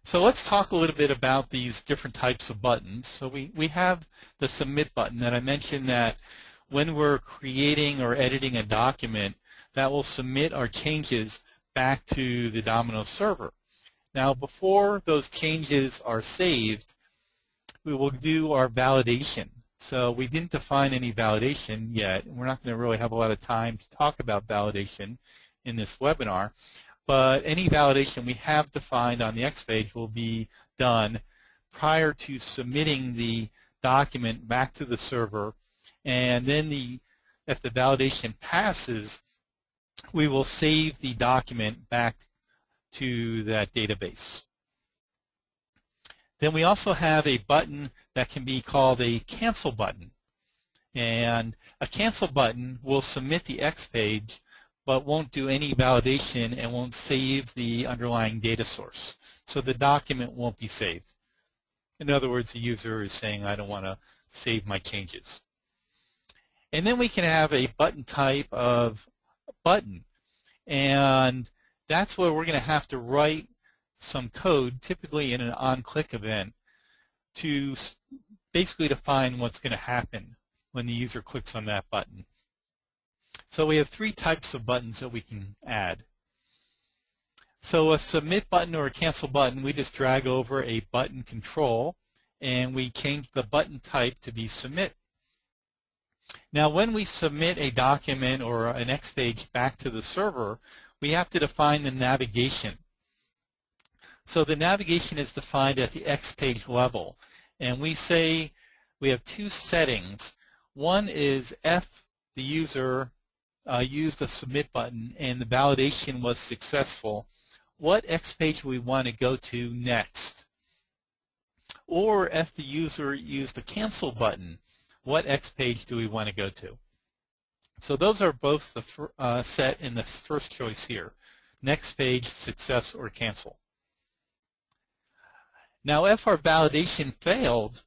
So let's talk a little bit about these different types of buttons. So we have the submit button that I mentioned that when we're creating or editing a document, that will submit our changes back to the Domino server. Now before those changes are saved, we will do our validation. So we didn't define any validation yet. We're not going to really have a lot of time to talk about validation in this webinar. But any validation we have defined on the X page will be done prior to submitting the document back to the server. And then if the validation passes, we will save the document back to that database. Then we also have a button that can be called a cancel button. And a cancel button will submit the X page but won't do any validation and won't save the underlying data source. So the document won't be saved. In other words, the user is saying, I don't want to save my changes. And then we can have a button type of button. And that's where we're going to have to write some code, typically in an on-click event, to basically define what's going to happen when the user clicks on that button. So we have three types of buttons that we can add. So a submit button or a cancel button, we just drag over a button control and we change the button type to be submit. Now when we submit a document or an X page back to the server, we have to define the navigation. So the navigation is defined at the X page level, and we say we have two settings. One is if the user used the submit button and the validation was successful, what X page we want to go to next. Or if the user used the cancel button, what X page do we want to go to? So those are both set in the first choice here. Next page, success, or cancel. Now if our validation failed,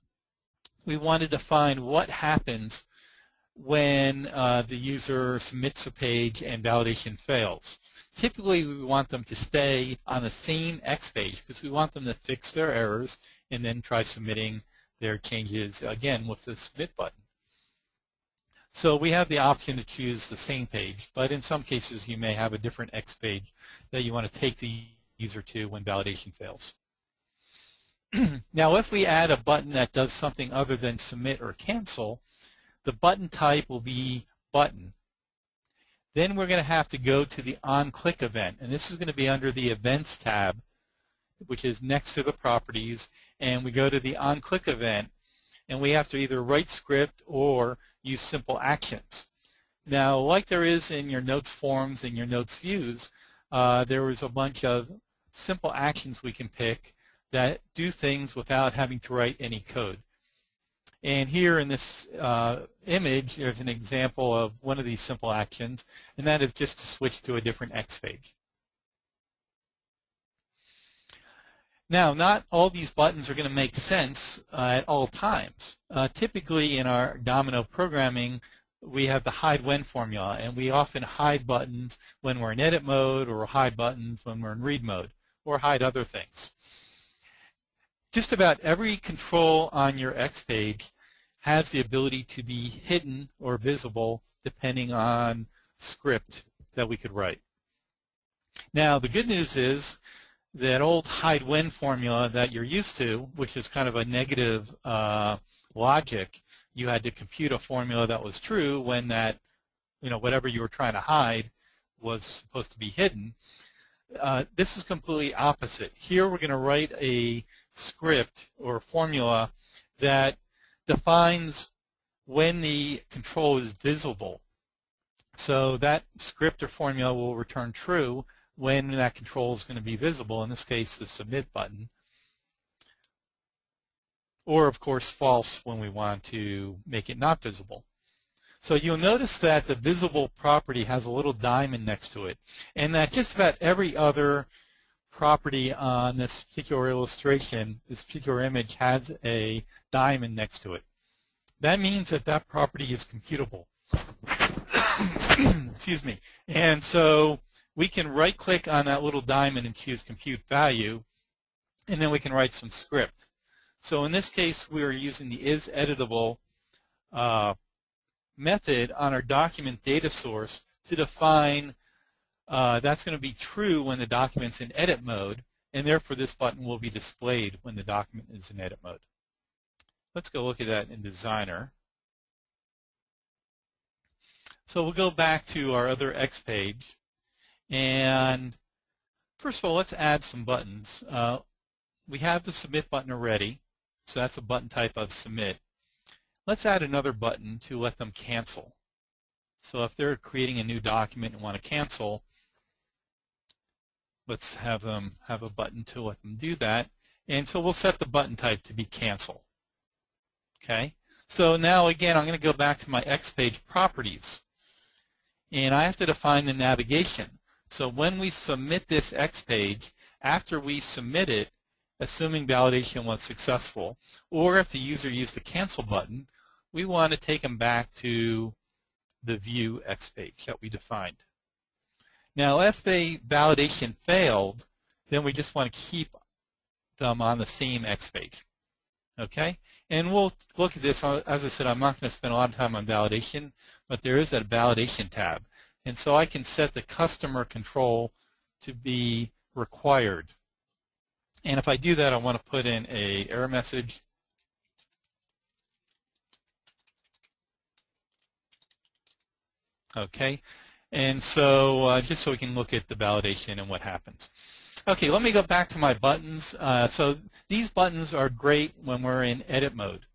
we wanted to find what happens when the user submits a page and validation fails. Typically we want them to stay on the same X page because we want them to fix their errors and then try submitting their changes again with the submit button. So we have the option to choose the same page, but in some cases you may have a different X page that you want to take the user to when validation fails. Now if we add a button that does something other than submit or cancel, the button type will be button. Then we're going to have to go to the on-click event, and this is going to be under the Events tab, which is next to the Properties, and we go to the on-click event, and we have to either write script or use simple actions. Now, like there is in your notes forms and your notes views, there is a bunch of simple actions we can pick that do things without having to write any code. And here in this image, there's an example of one of these simple actions, and that is just to switch to a different X page. Now, not all these buttons are going to make sense at all times. Typically in our Domino programming, we have the hide when formula, and we often hide buttons when we're in edit mode, or hide buttons when we're in read mode, or hide other things. Just about every control on your X page has the ability to be hidden or visible depending on script that we could write. Now, the good news is that old hide when formula that you're used to, which is kind of a negative logic, you had to compute a formula that was true when that, whatever you were trying to hide was supposed to be hidden. This is completely opposite. Here we're going to write a script or formula that defines when the control is visible. So that script or formula will return true when that control is going to be visible, in this case the submit button, or of course false when we want to make it not visible. So you'll notice that the visible property has a little diamond next to it, and that just about every other property on this particular illustration, this particular image, has a diamond next to it. That means that that property is computable. Excuse me. And so we can right-click on that little diamond and choose Compute Value, and then we can write some script. So in this case, we are using the isEditable method on our document data source to define that's going to be true when the document's in edit mode, and therefore this button will be displayed when the document is in edit mode. Let's go look at that in Designer. So we'll go back to our other X page, and first of all, let's add some buttons. We have the submit button already, so that's a button type of submit. Let's add another button to let them cancel. So if they're creating a new document and want to cancel, let's have them have a button to let them do that. And so we'll set the button type to be cancel. Okay. So now again, I'm going to go back to my XPage properties, and I have to define the navigation. So when we submit this XPage, after we submit it, assuming validation was successful, or if the user used the cancel button, we want to take them back to the view XPage that we defined. Now, if the validation failed, then we just want to keep them on the same XPage. Okay? And we'll look at this. As I said, I'm not going to spend a lot of time on validation, but there is a validation tab. And so I can set the customer control to be required. And if I do that, I want to put in an error message. Okay? And so just so we can look at the validation and what happens. Okay, let me go back to my buttons. So these buttons are great when we're in edit mode.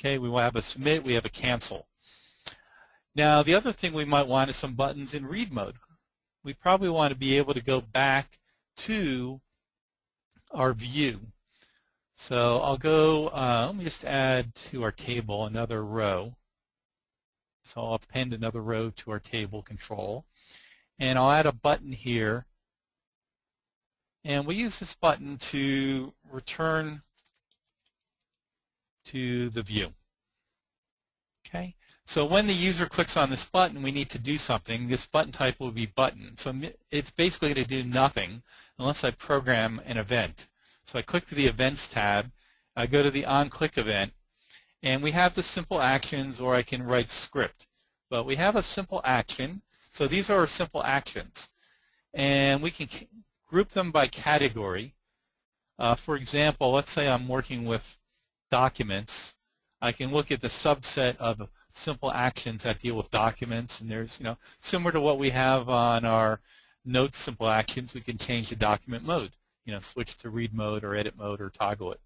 Okay, we will have a submit, we have a cancel. Now the other thing we might want is some buttons in read mode. We probably want to be able to go back to our view. So I'll go, let me just add to our table another row. So I'll append another row to our table control. And I'll add a button here. And we use this button to return to the view. Okay? So when the user clicks on this button, we need to do something. This button type will be button. So it's basically going to do nothing unless I program an event. So I click to the Events tab. I go to the OnClick event. And we have the simple actions, or I can write script. But we have a simple action. So these are our simple actions. And we can group them by category. For example, let's say I'm working with documents. I can look at the subset of simple actions that deal with documents, and there's, similar to what we have on our notes simple actions, we can change the document mode, switch to read mode or edit mode or toggle it.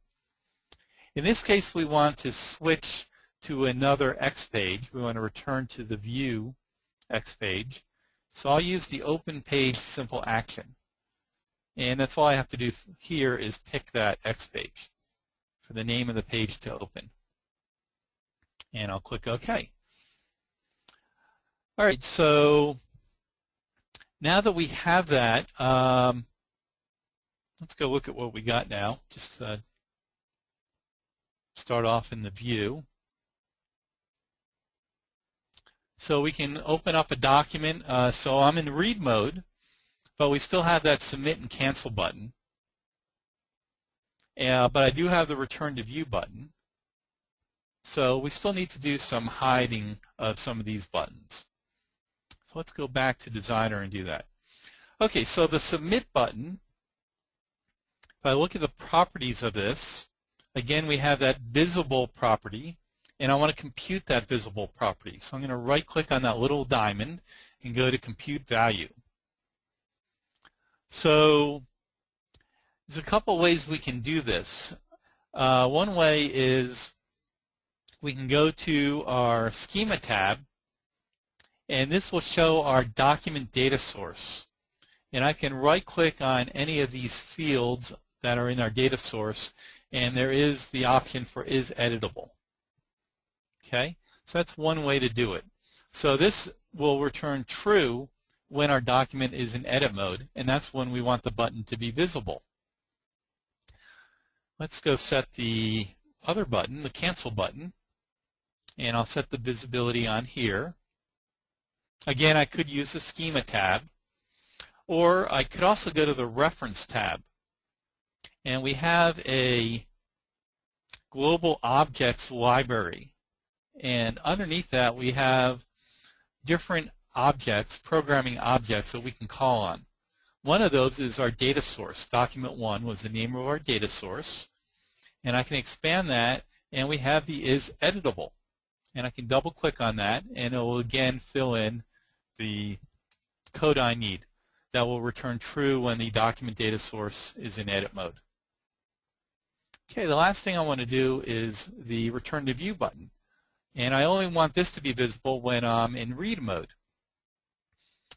In this case, we want to switch to another X page. We want to return to the view X page. So I'll use the open page simple action. And that's all I have to do here is pick that X page for the name of the page to open. And I'll click OK. All right, so now that we have that, let's go look at what we got now. Just start off in the view. So we can open up a document. So I'm in read mode, but we still have that submit and cancel button. But I do have the return to view button. So we still need to do some hiding of some of these buttons. So let's go back to Designer and do that. Okay, so the submit button, if I look at the properties of this, again we have that visible property, and I want to compute that visible property. So I'm going to right-click on that little diamond and go to Compute Value. So there's a couple ways we can do this. One way is we can go to our Schema tab, and this will show our document data source. And I can right-click on any of these fields that are in our data source, and there is the option for is editable. Okay, so that's one way to do it. So this will return true when our document is in edit mode, and that's when we want the button to be visible. Let's go set the other button, the cancel button, and I'll set the visibility on here. Again, I could use the Schema tab, or I could also go to the Reference tab, and we have a Global Objects library. And underneath that, we have different objects, programming objects that we can call on. One of those is our data source. Document 1 was the name of our data source. And I can expand that, and we have the is editable. and I can double click on that, and it will again fill in the code I need. That will return true when the document data source is in edit mode. Okay, the last thing I want to do is the return to view button, and I only want this to be visible when I'm in read mode.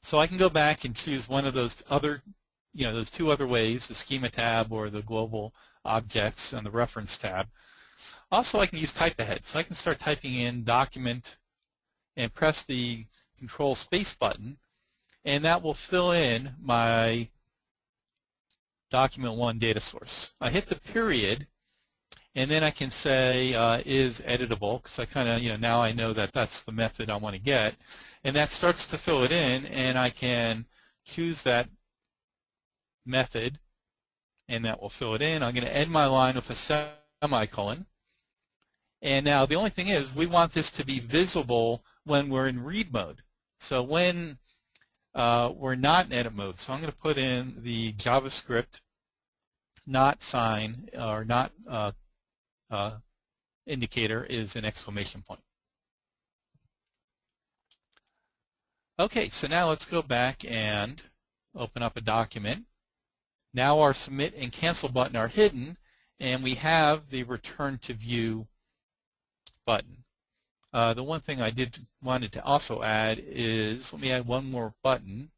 So I can go back and choose one of those other, those two other ways, the schema tab or the global objects on the reference tab. Also, I can use type ahead, so I can start typing in document and press the control space button, and that will fill in my document 1 data source. I hit the period, and then I can say is editable, because I kind of, now I know that that's the method I want to get, and that starts to fill it in, and I can choose that method, and that will fill it in. I'm going to end my line with a semicolon. And now the only thing is we want this to be visible when we're in read mode. So when we're not in edit mode, so I'm going to put in the JavaScript not sign or not indicator is an exclamation point. Okay, so now let's go back and open up a document. Now our submit and cancel button are hidden, and we have the return to view button. The one thing I wanted to also add is, let me add one more button,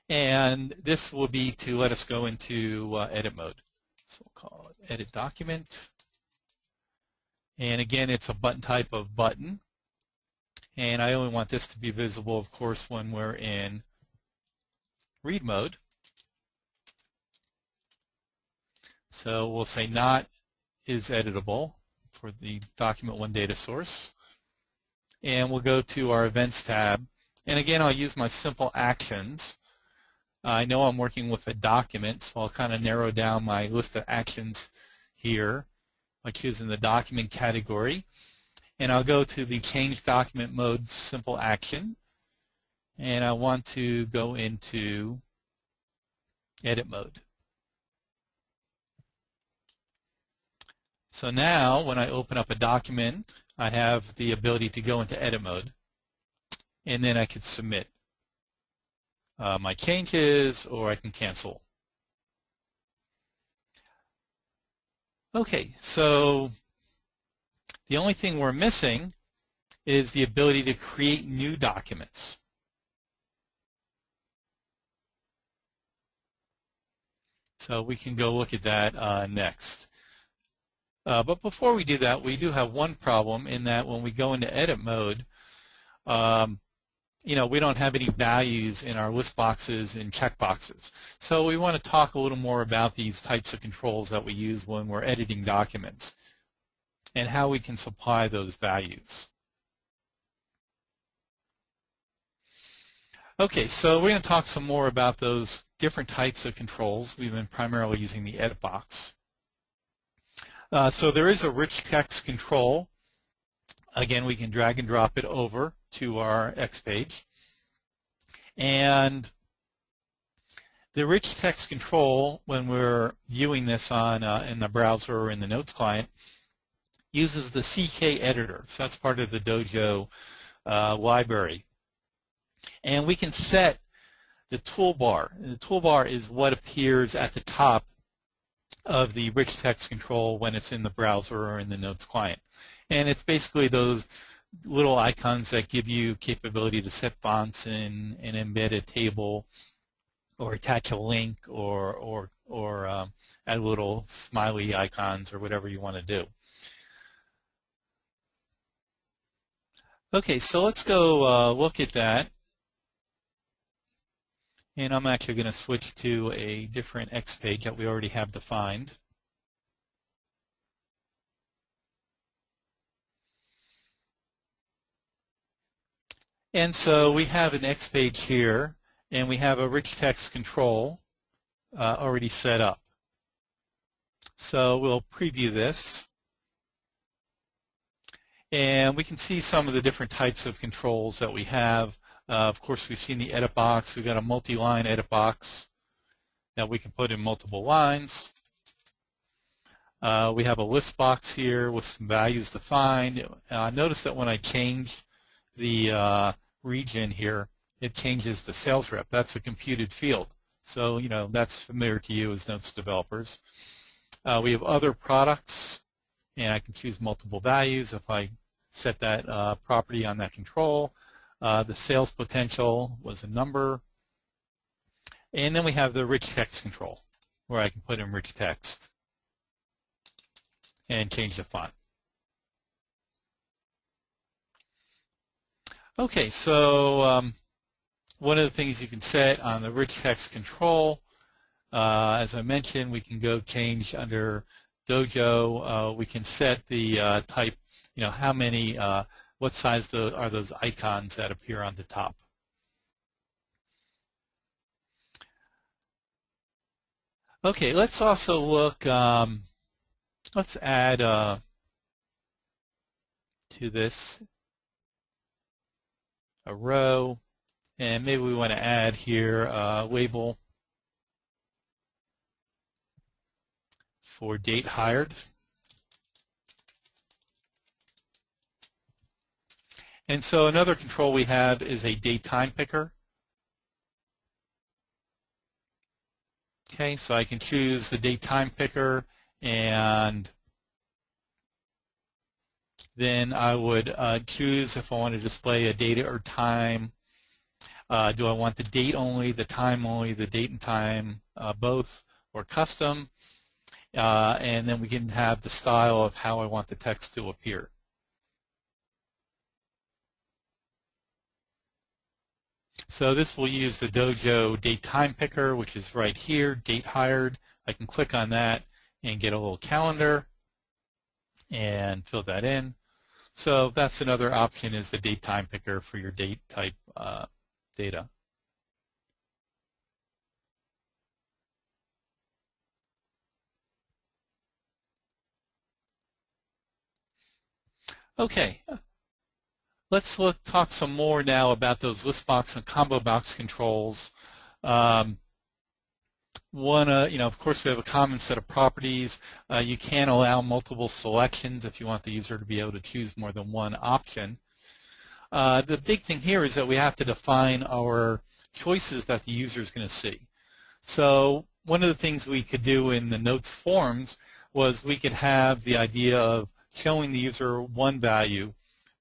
and this will be to let us go into edit mode. So we'll call it edit document, and again it's a button type of button, and I only want this to be visible, of course, when we're in read mode. So we'll say not is editable for the document 1 data source, and we'll go to our events tab, and again I'll use my simple actions. I know I'm working with a document, so I'll kind of narrow down my list of actions here by choosing the document category, and I'll go to the change document mode simple action, and I want to go into edit mode. So now when I open up a document, I have the ability to go into edit mode, and then I can submit my changes, or I can cancel. Okay, so the only thing we're missing is the ability to create new documents. So we can go look at that next. But before we do that, we do have one problem in that when we go into edit mode, we don't have any values in our list boxes and checkboxes. So we want to talk a little more about these types of controls that we use when we're editing documents and how we can supply those values. Okay, so we're going to talk some more about those different types of controls. We've been primarily using the edit box. So there is a rich text control. Again, we can drag and drop it over to our X page. And the rich text control, when we're viewing this on in the browser or in the Notes client, uses the CK editor. So that's part of the Dojo library. And we can set the toolbar. And the toolbar is what appears at the top of the rich text control when it's in the browser or in the Notes client. And it's basically those little icons that give you capability to set fonts and embed a table or attach a link or add little smiley icons or whatever you want to do. Okay, so let's go look at that. And I'm actually going to switch to a different X page that we already have defined. And so we have an X page here, and we have a rich text control already set up. So we'll preview this. And we can see some of the different types of controls that we have. Of course, we've seen the edit box. We've got a multi-line edit box that we can put in multiple lines. We have a list box here with some values defined. Notice that when I change the region here, it changes the sales rep. That's a computed field. So, that's familiar to you as notes developers. We have other products, and I can choose multiple values if I set that property on that control. The sales potential was a number. And then we have the rich text control, where I can put in rich text and change the font. Okay, so one of the things you can set on the rich text control, as I mentioned, we can go change under Dojo. We can set the type, how many, what size are those icons that appear on the top. Okay, let's also look, let's add to this a row, and maybe we want to add here a label for date hired. And so another control we have is a date time picker. Okay, so I can choose the date time picker, and then I would choose if I want to display a date or time. Do I want the date only, the time only, the date and time both, or custom? And then we can have the style of how I want the text to appear. So this will use the Dojo date time picker, which is right here, date hired. I can click on that and get a little calendar and fill that in. So that's another option, is the date time picker for your date type data. Okay, let's talk some more now about those list box and combo box controls. Of course, we have a common set of properties. You can allow multiple selections if you want the user to be able to choose more than one option. The big thing here is that we have to define our choices that the user is going to see. So one of the things we could do in the notes forms was we could have the idea of showing the user one value,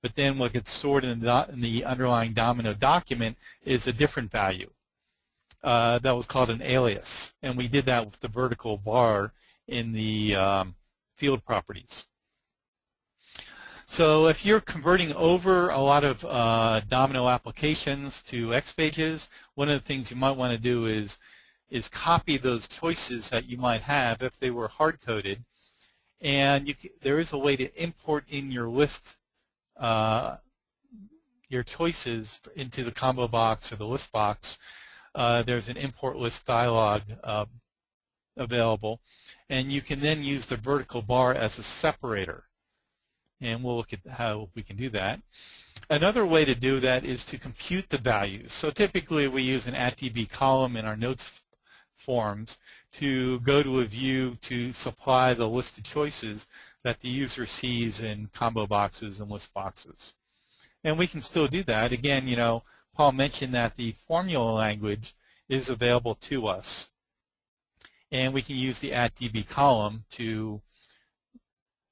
but then what gets stored in the underlying Domino document is a different value. That was called an alias, and we did that with the vertical bar in the field properties. So if you're converting over a lot of Domino applications to XPages, one of the things you might want to do is copy those choices that you might have if they were hard-coded, and there is a way to import in your list your choices into the combo box or the list box. There's an import list dialog available, and you can then use the vertical bar as a separator, and we'll look at how we can do that. Another way to do that is to compute the values. So typically we use an @db column in our notes forms to go to a view to supply the list of choices that the user sees in combo boxes and list boxes. And we can still do that. Again, Paul mentioned that the formula language is available to us, and we can use the @db column to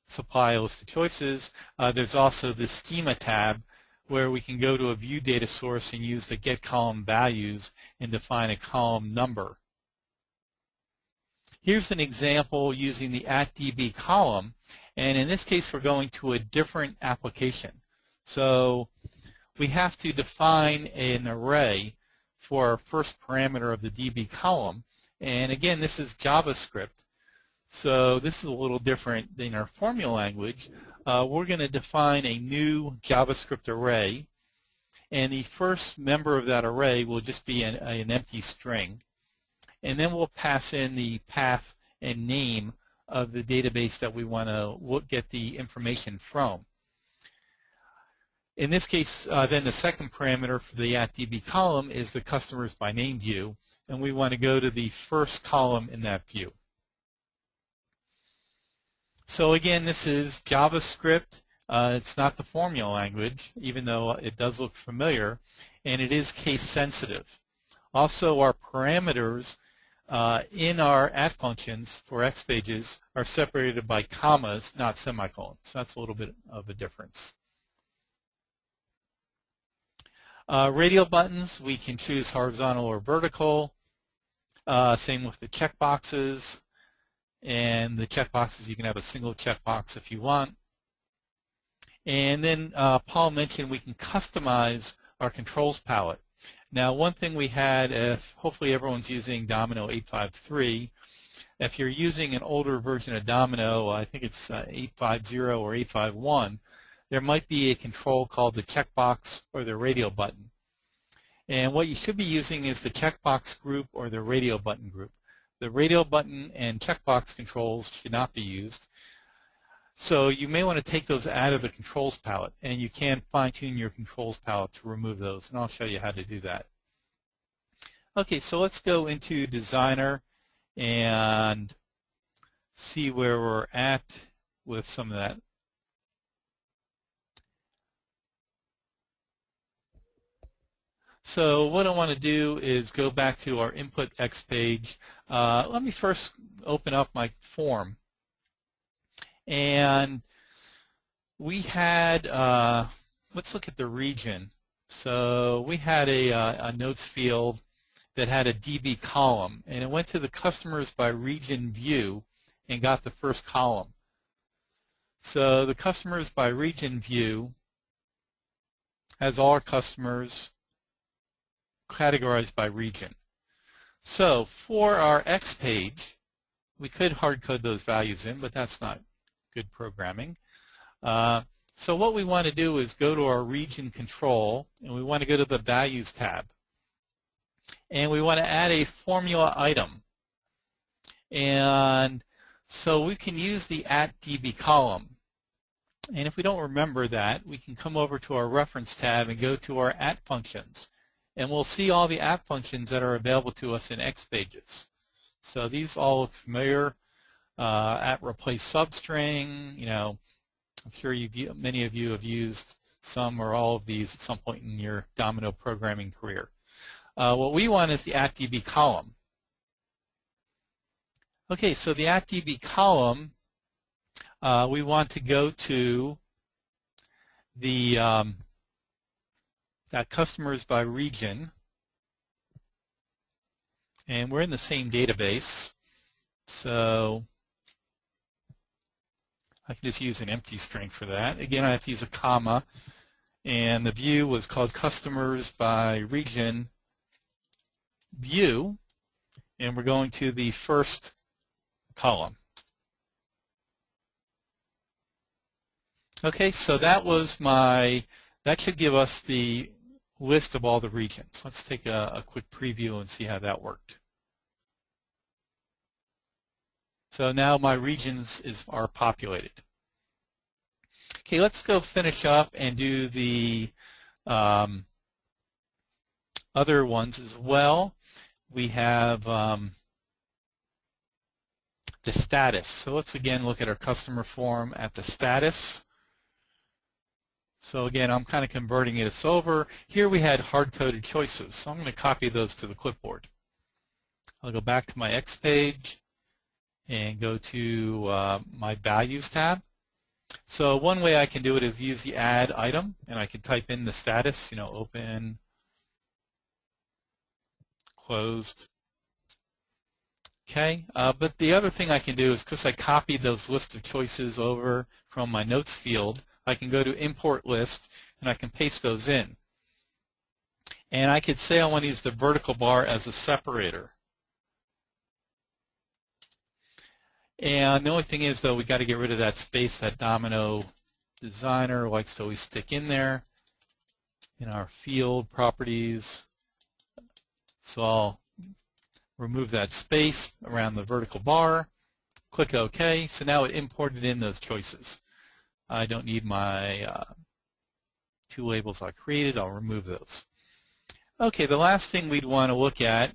supply a list of choices. There's also the schema tab, where we can go to a view data source and use the get column values and define a column number. Here's an example using the @db column, and in this case we're going to a different application. So we have to define an array for our first parameter of the DB column, and again, this is JavaScript. So this is a little different than our formula language. We're going to define a new JavaScript array, and the first member of that array will just be an empty string, and then we'll pass in the path and name of the database that we want to get the information from. In this case, then the second parameter for the @db column is the customers by name view, and we want to go to the first column in that view. So again, this is JavaScript. It's not the formula language, even though it does look familiar, and it is case sensitive. Also, our parameters in our at functions for XPages are separated by commas, not semicolons. So that's a little bit of a difference. Radial buttons, we can choose horizontal or vertical. Same with the checkboxes. And the checkboxes, you can have a single checkbox if you want. And then Paul mentioned we can customize our controls palette. Now, one thing we had, if hopefully everyone's using Domino 853, if you're using an older version of Domino, I think it's 850 or 851, there might be a control called the checkbox or the radial button. And what you should be using is the checkbox group or the radial button group. The radial button and checkbox controls should not be used. So you may want to take those out of the controls palette, and you can fine-tune your controls palette to remove those, and I'll show you how to do that. Okay, so let's go into Designer and see where we're at with some of that. So what I want to do is go back to our input X page. Let me first open up my form. And we had, let's look at the region. So we had a notes field that had a DB column, and it went to the customers by region view and got the first column. So the customers by region view has all our customers categorized by region. So for our X page, we could hard code those values in, but that's not good programming. So what we want to do is go to our region control, and we want to go to the values tab. And we want to add a formula item. And so we can use the @db column. And if we don't remember that, we can come over to our reference tab and go to our @ functions. And we'll see all the @ functions that are available to us in XPages. So these all look familiar. @replace substring, you know, I'm sure many of you have used some or all of these at some point in your Domino programming career. What we want is the @db column. Okay, so the @db column, we want to go to the customers by region, and we're in the same database, so I can just use an empty string for that. Again, I have to use a comma, and the view was called customers by region view, and we're going to the first column. Okay, so that should give us the list of all the regions. Let's take a quick preview and see how that worked. So now my regions are populated. Okay, let's go finish up and do the other ones as well. We have the status. So let's again look at our customer form at the status. So again, I'm kind of converting this over. Here we had hard-coded choices, so I'm going to copy those to the clipboard. I'll go back to my X page and go to my Values tab. So one way I can do it is use the add item, and I can type in the status, you know, open, closed. Okay, but the other thing I can do is, because I copied those list of choices over from my notes field, I can go to import list and I can paste those in. And I could say I want to use the vertical bar as a separator. And the only thing is, though, we got to get rid of that space that Domino Designer likes to always stick in there in our field properties. So I'll remove that space around the vertical bar, click OK. So now it imported in those choices. I don't need my two labels I created. I'll remove those. Okay, the last thing we'd want to look at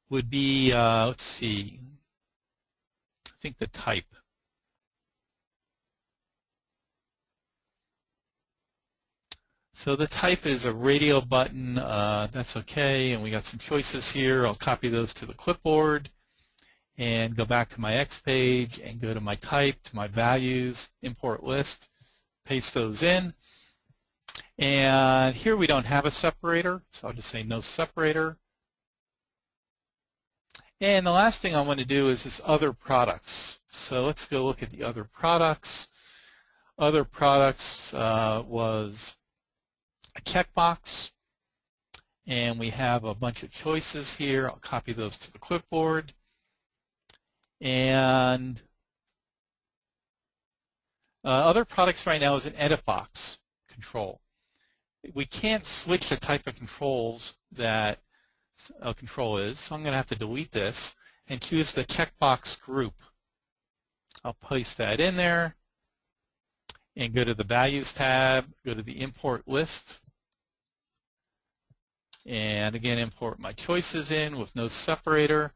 would be, let's see, think the type. So the type is a radio button. That's okay, and we got some choices here. I'll copy those to the clipboard and go back to my X page and go to my type, to my values, import list, paste those in. And here we don't have a separator, so I'll just say no separator. And the last thing I want to do is this other products. So let's go look at the other products. Other products was a checkbox, and we have a bunch of choices here. I'll copy those to the clipboard. And other products right now is an edit box control. We can't switch the type of controls that a control is, so I'm going to have to delete this and choose the checkbox group. I'll place that in there and go to the Values tab, go to the Import List, and again import my choices in with no separator,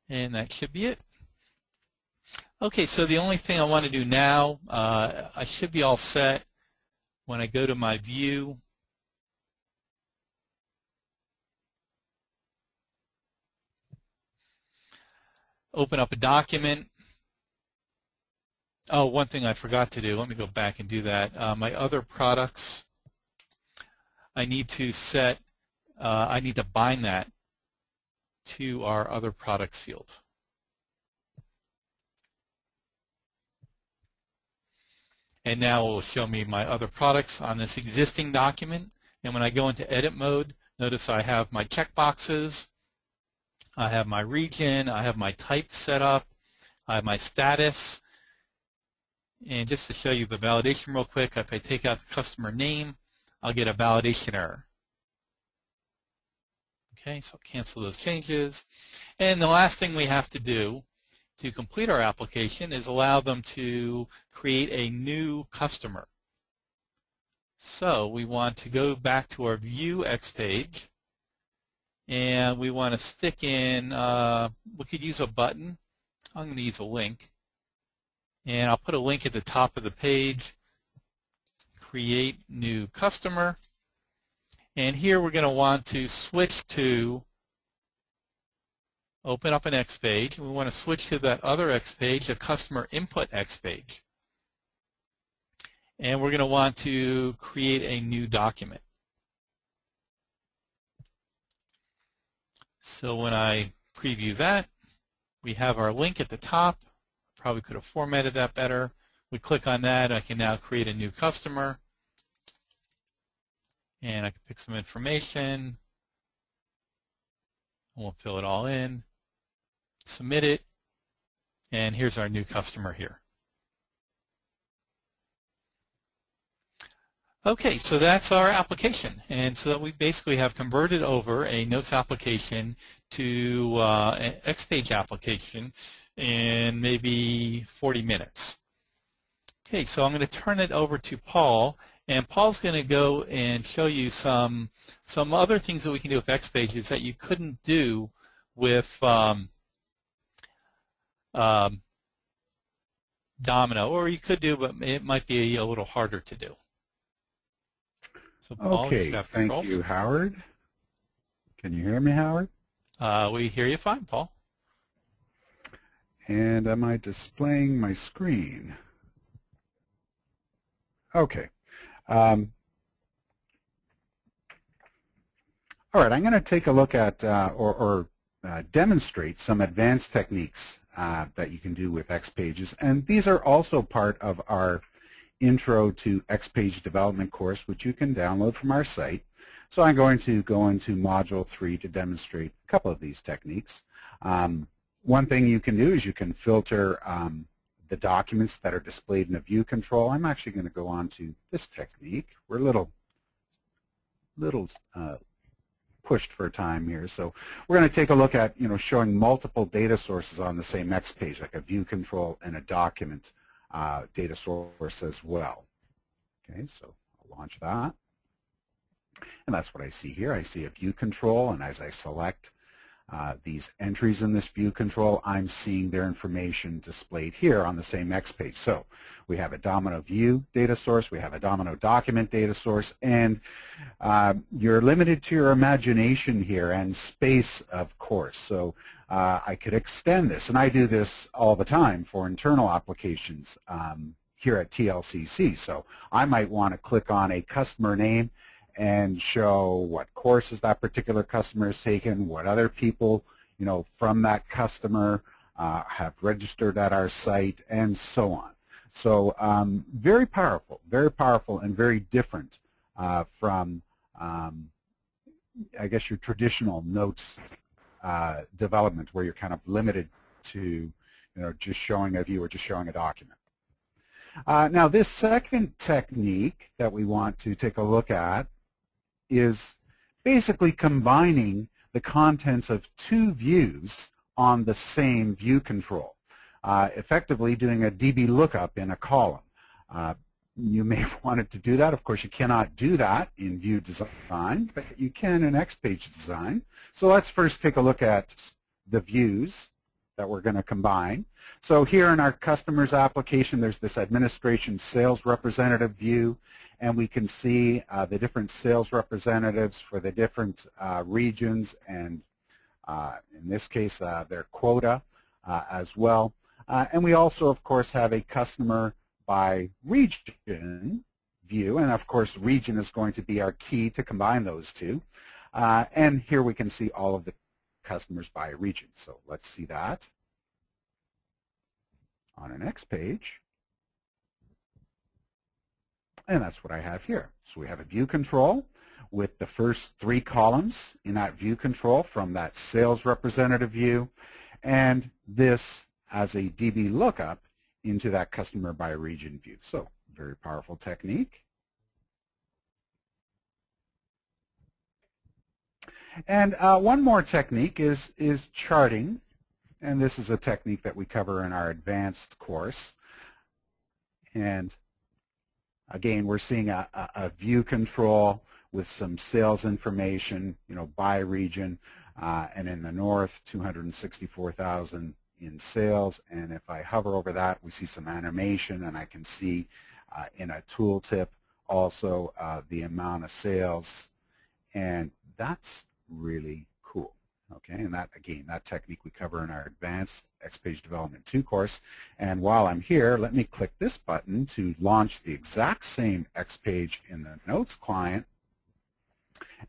and that should be it. Okay, so the only thing I want to do now, I should be all set when I go to my view. Open up a document. Oh, one thing I forgot to do. Let me go back and do that. My other products, I need to set, I need to bind that to our other products field. And now it will show me my other products on this existing document. And when I go into edit mode, notice I have my checkboxes, I have my region, I have my type set up, I have my status. And just to show you the validation real quick, if I take out the customer name, I'll get a validation error. Okay, so I'll cancel those changes. And the last thing we have to do to complete our application is allow them to create a new customer. So we want to go back to our View X page, and we want to stick in, we could use a button. I'm going to use a link. And I'll put a link at the top of the page, create new customer. And here we're going to want to switch to, open up an X page, and we want to switch to that other X page, a customer input X page. And we're going to want to create a new document. So when I preview that, we have our link at the top. Probably could have formatted that better. We click on that, I can now create a new customer. And I can pick some information. We'll fill it all in, submit it, and here's our new customer here. Okay, so that's our application, and so that we basically have converted over a Notes application to an XPage application in maybe 40 minutes. Okay, so I'm going to turn it over to Paul, and Paul's going to go and show you some other things that we can do with XPages that you couldn't do with Domino, or you could do, but it might be a little harder to do. So Paul, okay, thank you, Howard. Can you hear me, Howard? We hear you fine, Paul. And am I displaying my screen? Okay. All right, I'm going to take a look at demonstrate some advanced techniques that you can do with XPages. And these are also part of our Intro to XPage Development course, which you can download from our site. So I'm going to go into Module 3 to demonstrate a couple of these techniques. One thing you can do is you can filter the documents that are displayed in a view control. I'm actually going to go on to this technique. We're a little pushed for time here, so we're going to take a look at showing multiple data sources on the same X page, like a view control and a document data source as well. Okay, so I'll launch that, and that's what I see here. I see a view control, and as I select these entries in this view control, I'm seeing their information displayed here on the same X page. So we have a Domino view data source, we have a Domino document data source, and you're limited to your imagination here and space, of course. So I could extend this, and I do this all the time for internal applications here at TLCC. So I might want to click on a customer name and show what courses that particular customer has taken, what other people, from that customer have registered at our site, and so on. So very powerful, and very different from, I guess, your traditional notes development, where you're kind of limited to, just showing a view or just showing a document. Now, this second technique that we want to take a look at is basically combining the contents of two views on the same view control, effectively doing a DB lookup in a column. You may have wanted to do that. Of course, you cannot do that in View Design, but you can in XPages Design. So let's first take a look at the views that we're going to combine. So here in our customers application, there's this administration sales representative view, and we can see the different sales representatives for the different regions, and in this case, their quota as well. And we also, of course, have a customer by region view, and of course, region is going to be our key to combine those two. And here we can see all of the customers by region. So let's see that on our next page. And that's what I have here. So we have a view control with the first three columns in that view control from that sales representative view, and this as a DB lookup into that customer by region view. So very powerful technique. And one more technique is charting, and this is a technique that we cover in our advanced course. And again, we're seeing a view control with some sales information, by region, and in the north, 264,000 in sales. And if I hover over that, we see some animation, and I can see in a tooltip also the amount of sales, and that's really cool. Okay, and that, again, that technique we cover in our Advanced XPage Development 2 course. And while I'm here, let me click this button to launch the exact same XPage in the Notes client.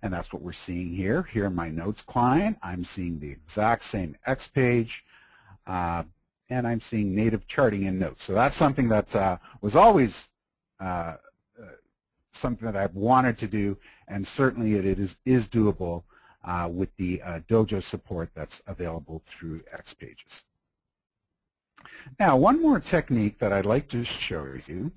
And that's what we're seeing here. Here in my Notes client, I'm seeing the exact same XPage, and I'm seeing native charting in Notes. So that's something that was always something that I've wanted to do, and certainly it is doable with the Dojo support that's available through XPages. Now, one more technique that I'd like to show you,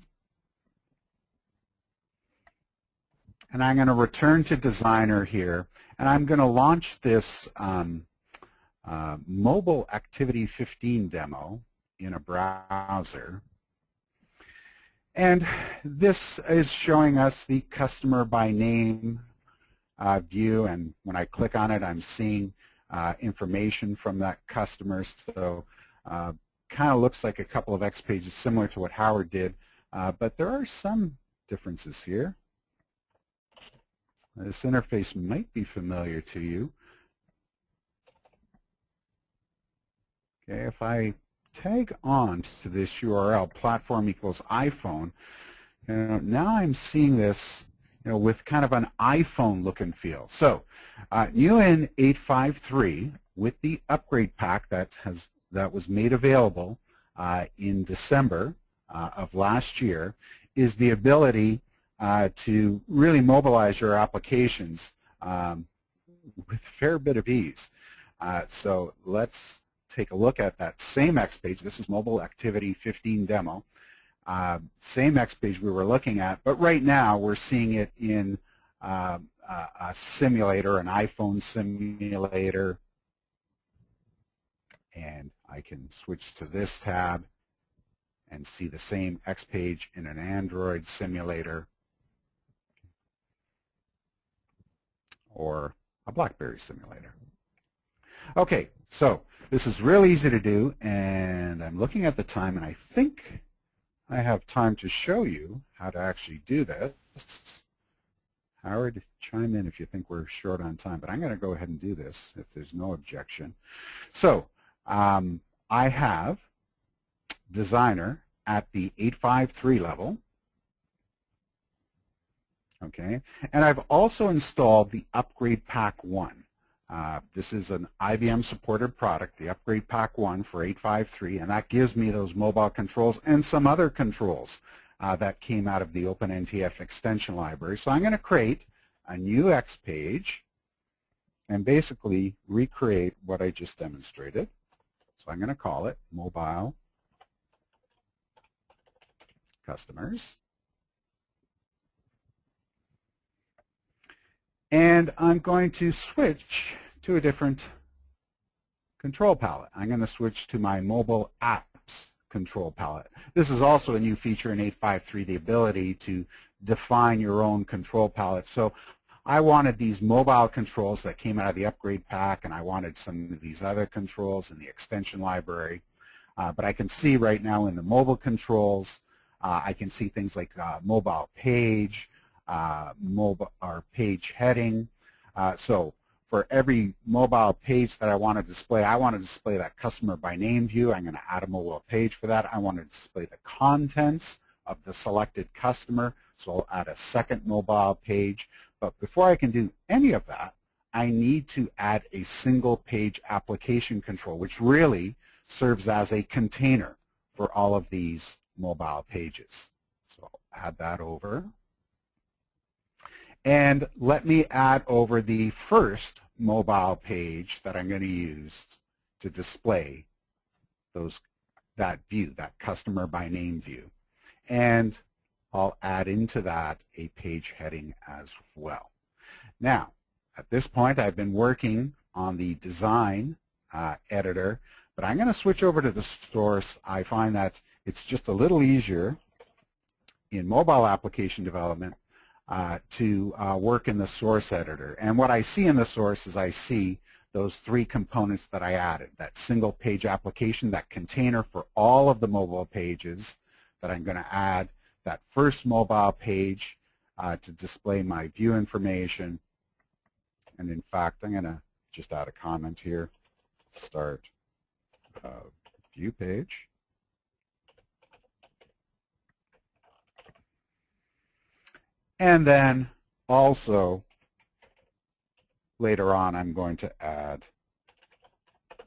and I'm going to return to Designer here, and I'm going to launch this mobile activity 15 demo in a browser. And this is showing us the customer by name view, and when I click on it, I'm seeing information from that customer. So kind of looks like a couple of XPages similar to what Howard did, but there are some differences here. This interface might be familiar to you. Okay, if I tag on to this URL, platform equals iPhone, now I'm seeing this with kind of an iPhone look and feel. So UN 853, with the upgrade pack that was made available in December of last year, is the ability to really mobilize your applications with a fair bit of ease. So let's take a look at that same XPage. This is Mobile Activity 15 demo. Same XPage we were looking at, but right now we're seeing it in a simulator, an iPhone simulator. And I can switch to this tab and see the same XPage in an Android simulator or a BlackBerry simulator. Okay, so this is real easy to do, and I'm looking at the time, and I think I have time to show you how to actually do this. Howard, chime in if you think we're short on time, but I'm going to go ahead and do this if there's no objection. So I have Designer at the 853 level. Okay, and I've also installed the Upgrade Pack 1. This is an IBM supported product, the Upgrade Pack 1 for 853, and that gives me those mobile controls and some other controls that came out of the OpenNTF extension library. So I'm going to create a new X page and basically recreate what I just demonstrated. So I'm going to call it Mobile Customers. And I'm going to switch to a different control palette. I'm going to switch to my Mobile Apps control palette. This is also a new feature in 853, the ability to define your own control palette. So I wanted these mobile controls that came out of the Upgrade Pack, and I wanted some of these other controls in the extension library. But I can see right now in the mobile controls, I can see things like mobile page, mobile or page heading. So for every mobile page that I want to display that customer by name view. I'm going to add a mobile page for that. I want to display the contents of the selected customer, so I'll add a second mobile page. But before I can do any of that, I need to add a single page application control, which really serves as a container for all of these mobile pages. So I'll add that over. And let me add over the first mobile page that I'm going to use to display that view, that customer by name view. And I'll add into that a page heading as well. Now, at this point, I've been working on the design editor, but I'm going to switch over to the source. I find that it's just a little easier in mobile application development to work in the source editor. And what I see in the source is I see those three components that I added, that single page application, that container for all of the mobile pages that I'm going to add, that first mobile page to display my view information. And in fact, I'm going to just add a comment here, start view page. And then also later on I'm going to add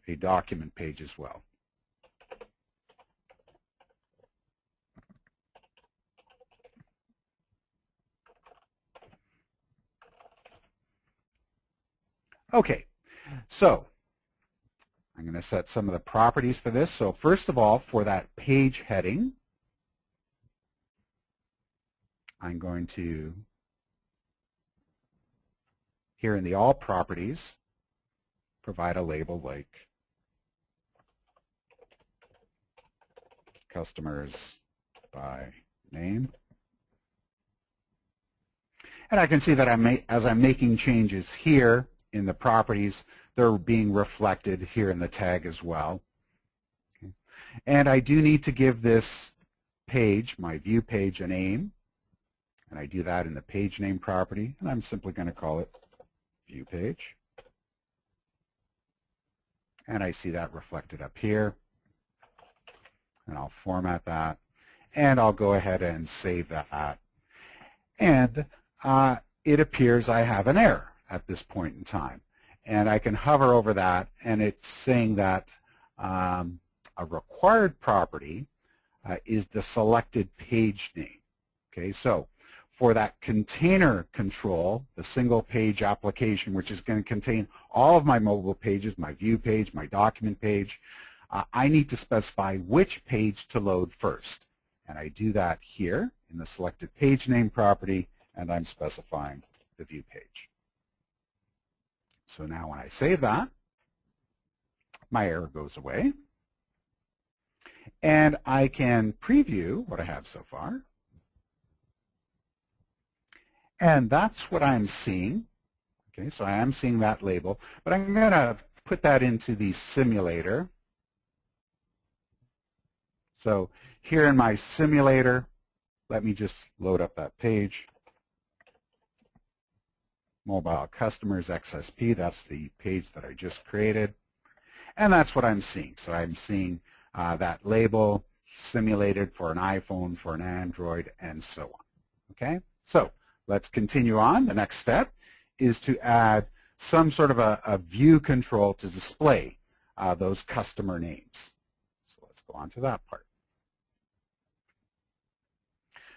a document page as well. Okay, so I'm going to set some of the properties for this. So first of all, for that page heading, I'm going to, here in the All Properties, provide a label like Customers by Name. And I can see that as I'm making changes here in the properties, they're being reflected here in the tag as well. Okay. And I do need to give this page, my view page, a name. And I do that in the page name property, and I'm simply going to call it view page. And I see that reflected up here. And I'll format that. And I'll go ahead and save that. And it appears I have an error at this point in time. And I can hover over that, and it's saying that a required property is the selected page name. Okay, so for that container control, the single page application, which is going to contain all of my mobile pages, my view page, my document page, I need to specify which page to load first. And I do that here in the selected page name property, and I'm specifying the view page. So now when I save that, my error goes away. And I can preview what I have so far. And that's what I'm seeing. Okay, so I am seeing that label, but I'm going to put that into the simulator. So here in my simulator, let me just load up that page. Mobile Customers XSP, that's the page that I just created. And that's what I'm seeing. So I'm seeing that label simulated for an iPhone, for an Android, and so on. Okay? So let's continue on. The next step is to add some sort of a view control to display those customer names. So let's go on to that part.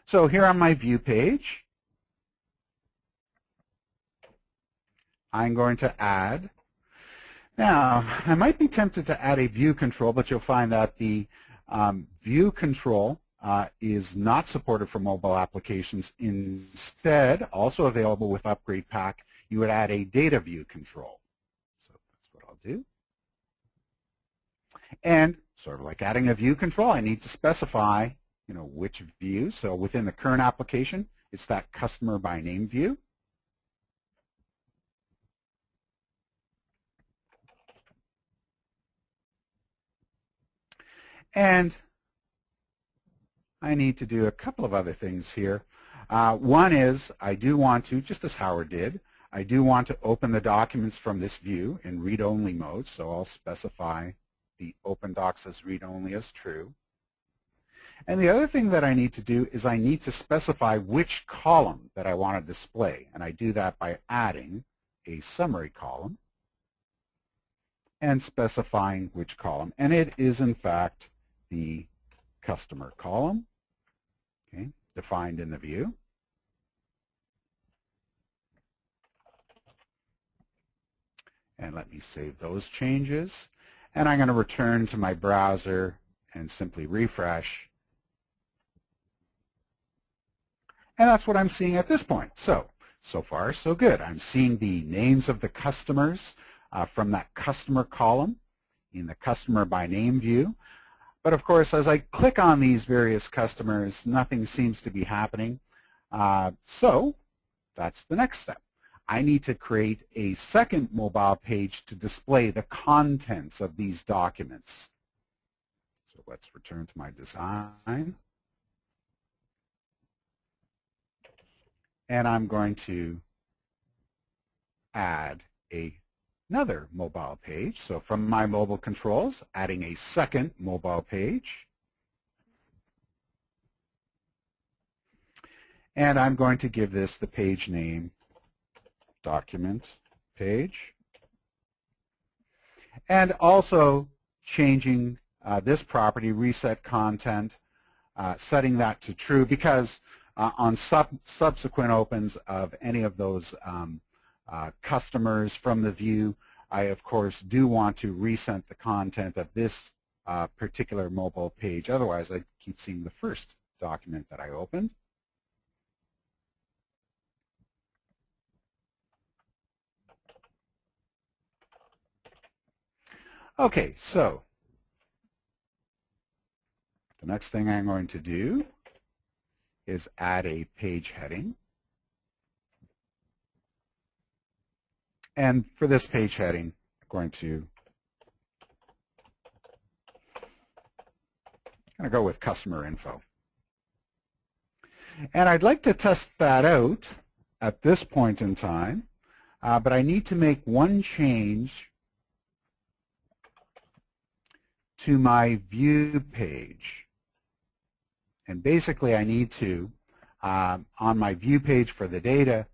So here on my view page, I'm going to add. Now, I might be tempted to add a view control, but you'll find that the view control is not supported for mobile applications. Instead, also available with Upgrade Pack, you would add a data view control. So that's what I'll do. And sort of like adding a view control, I need to specify, which view. So within the current application, it's that customer by name view. And I need to do a couple of other things here. One is I do want to, just as Howard did, I do want to open the documents from this view in read-only mode, so I'll specify the open docs as read-only as true. And the other thing that I need to do is I need to specify which column that I want to display, and I do that by adding a summary column and specifying which column. And it is, in fact, the customer column, okay, defined in the view. And let me save those changes. And I'm going to return to my browser and simply refresh. And that's what I'm seeing at this point. So far, so good. I'm seeing the names of the customers from that customer column in the customer by name view. But of course, as I click on these various customers, nothing seems to be happening. So that's the next step. I need to create a second mobile page to display the contents of these documents. So let's return to my design. And I'm going to add another mobile page. So from my mobile controls, adding a second mobile page. And I'm going to give this the page name document page. And also changing this property, reset content, setting that to true, because on subsequent opens of any of those customers from the view, I of course do want to reset the content of this particular mobile page. Otherwise, I keep seeing the first document that I opened. Okay, so the next thing I'm going to do is add a page heading. And for this page heading, I'm going to go with customer info. And I'd like to test that out at this point in time, but I need to make one change to my view page. And basically I need to, on my view page for the data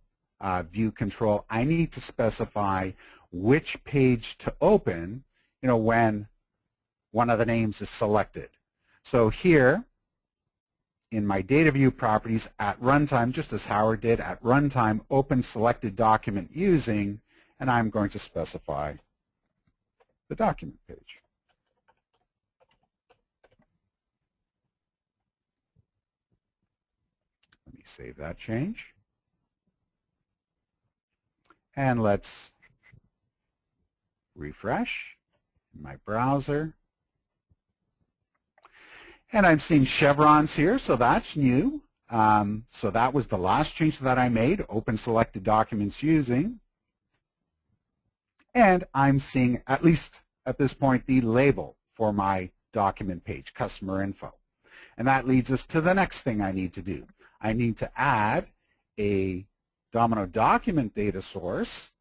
view control, I need to specify which page to open, when one of the names is selected. So here in my data view properties at runtime, just as Howard did, at runtime, open selected document using, and I'm going to specify the document page. Let me save that change. And let's refresh my browser. And I'm seeing chevrons here, so that's new. So that was the last change that I made, open selected documents using. And I'm seeing, at least at this point, the label for my document page, customer info. And that leads us to the next thing I need to do. I need to add a Domino document data source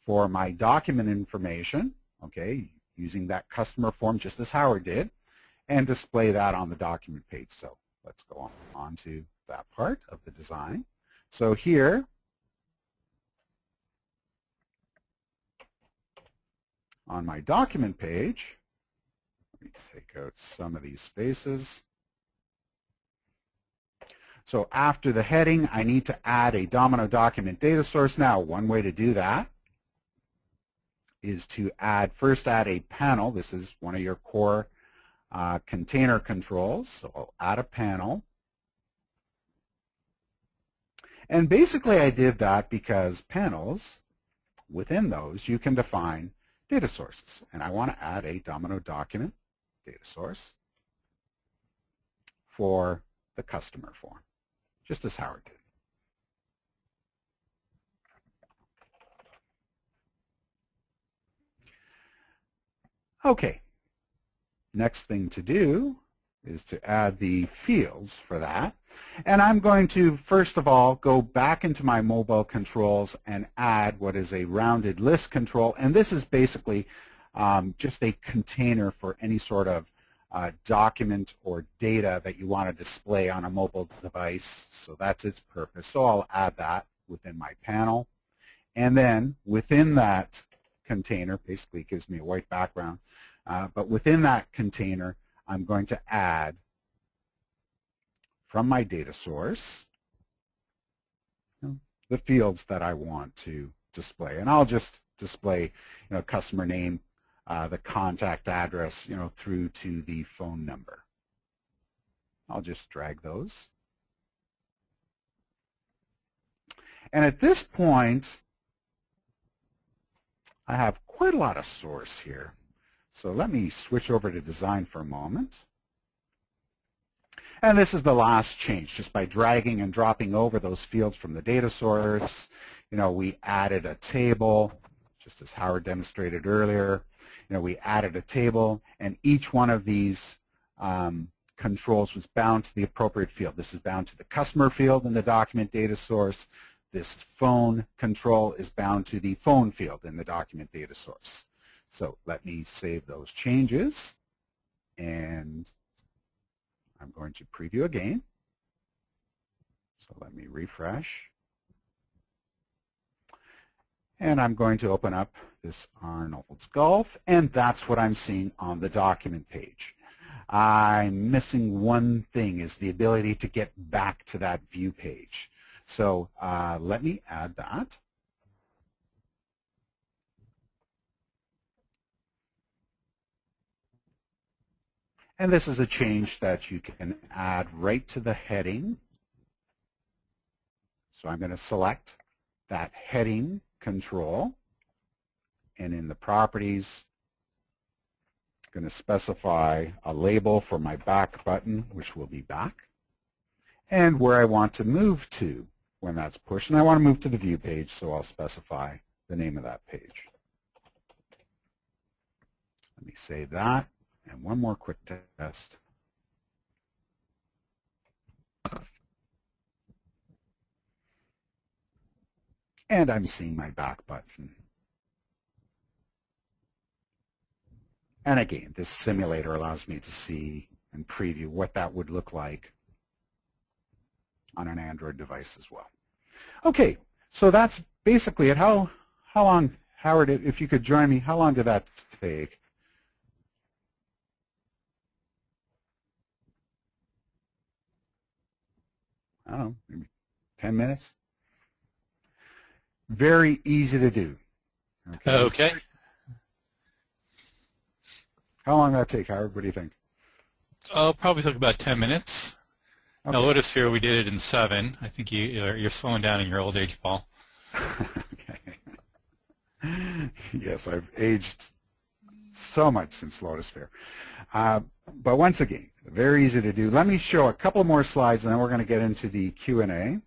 for my document information, okay, using that customer form just as Howard did, and display that on the document page. So let's go on to that part of the design. So here, on my document page, let me take out some of these spaces. So after the heading, I need to add a Domino document data source. Now, one way to do that is to first add a panel. This is one of your core container controls. So I'll add a panel. And basically I did that because panels, within those, you can define data sources. And I want to add a Domino document data source for the customer form, just as Howard did. Okay, next thing to do is to add the fields for that. And I'm going to, first of all, go back into my mobile controls and add what is a rounded list control. And this is basically just a container for any sort of document or data that you want to display on a mobile device. So that's its purpose. So I'll add that within my panel. And then within that container, basically it gives me a white background, but within that container, I'm going to add from my data source the fields that I want to display. And I'll just display, customer name, the contact address, through to the phone number. I'll just drag those. And at this point, I have quite a lot of source here. So let me switch over to design for a moment. And this is the last change. Just by dragging and dropping over those fields from the data source, we added a table, just as Howard demonstrated earlier. We added a table, and each one of these controls was bound to the appropriate field. This is bound to the customer field in the document data source. This phone control is bound to the phone field in the document data source. So let me save those changes, and I'm going to preview again. So let me refresh. And I'm going to open up this Arnold's Golf, and that's what I'm seeing on the document page. I'm missing one thing, is the ability to get back to that view page. So let me add that. And this is a change that you can add right to the heading. So I'm going to select that heading control, and in the properties, I'm going to specify a label for my back button, which will be back, and where I want to move to when that's pushed. And I want to move to the view page, so I'll specify the name of that page. Let me save that. And one more quick test. And I'm seeing my back button. And again, this simulator allows me to see and preview what that would look like on an Android device as well. Okay, so that's basically it. How long, Howard, if you could join me, how long did that take? I don't know, maybe 10 minutes? Very easy to do. Okay. How long did that take, Howard? What do you think? Probably took about 10 minutes. Okay. Now, notice here we did it in 7. I think you're slowing down in your old age, Paul. Okay. Yes, I've aged so much since Lotus Fair. But once again, very easy to do. Let me show a couple more slides, and then we're going to get into the Q&A.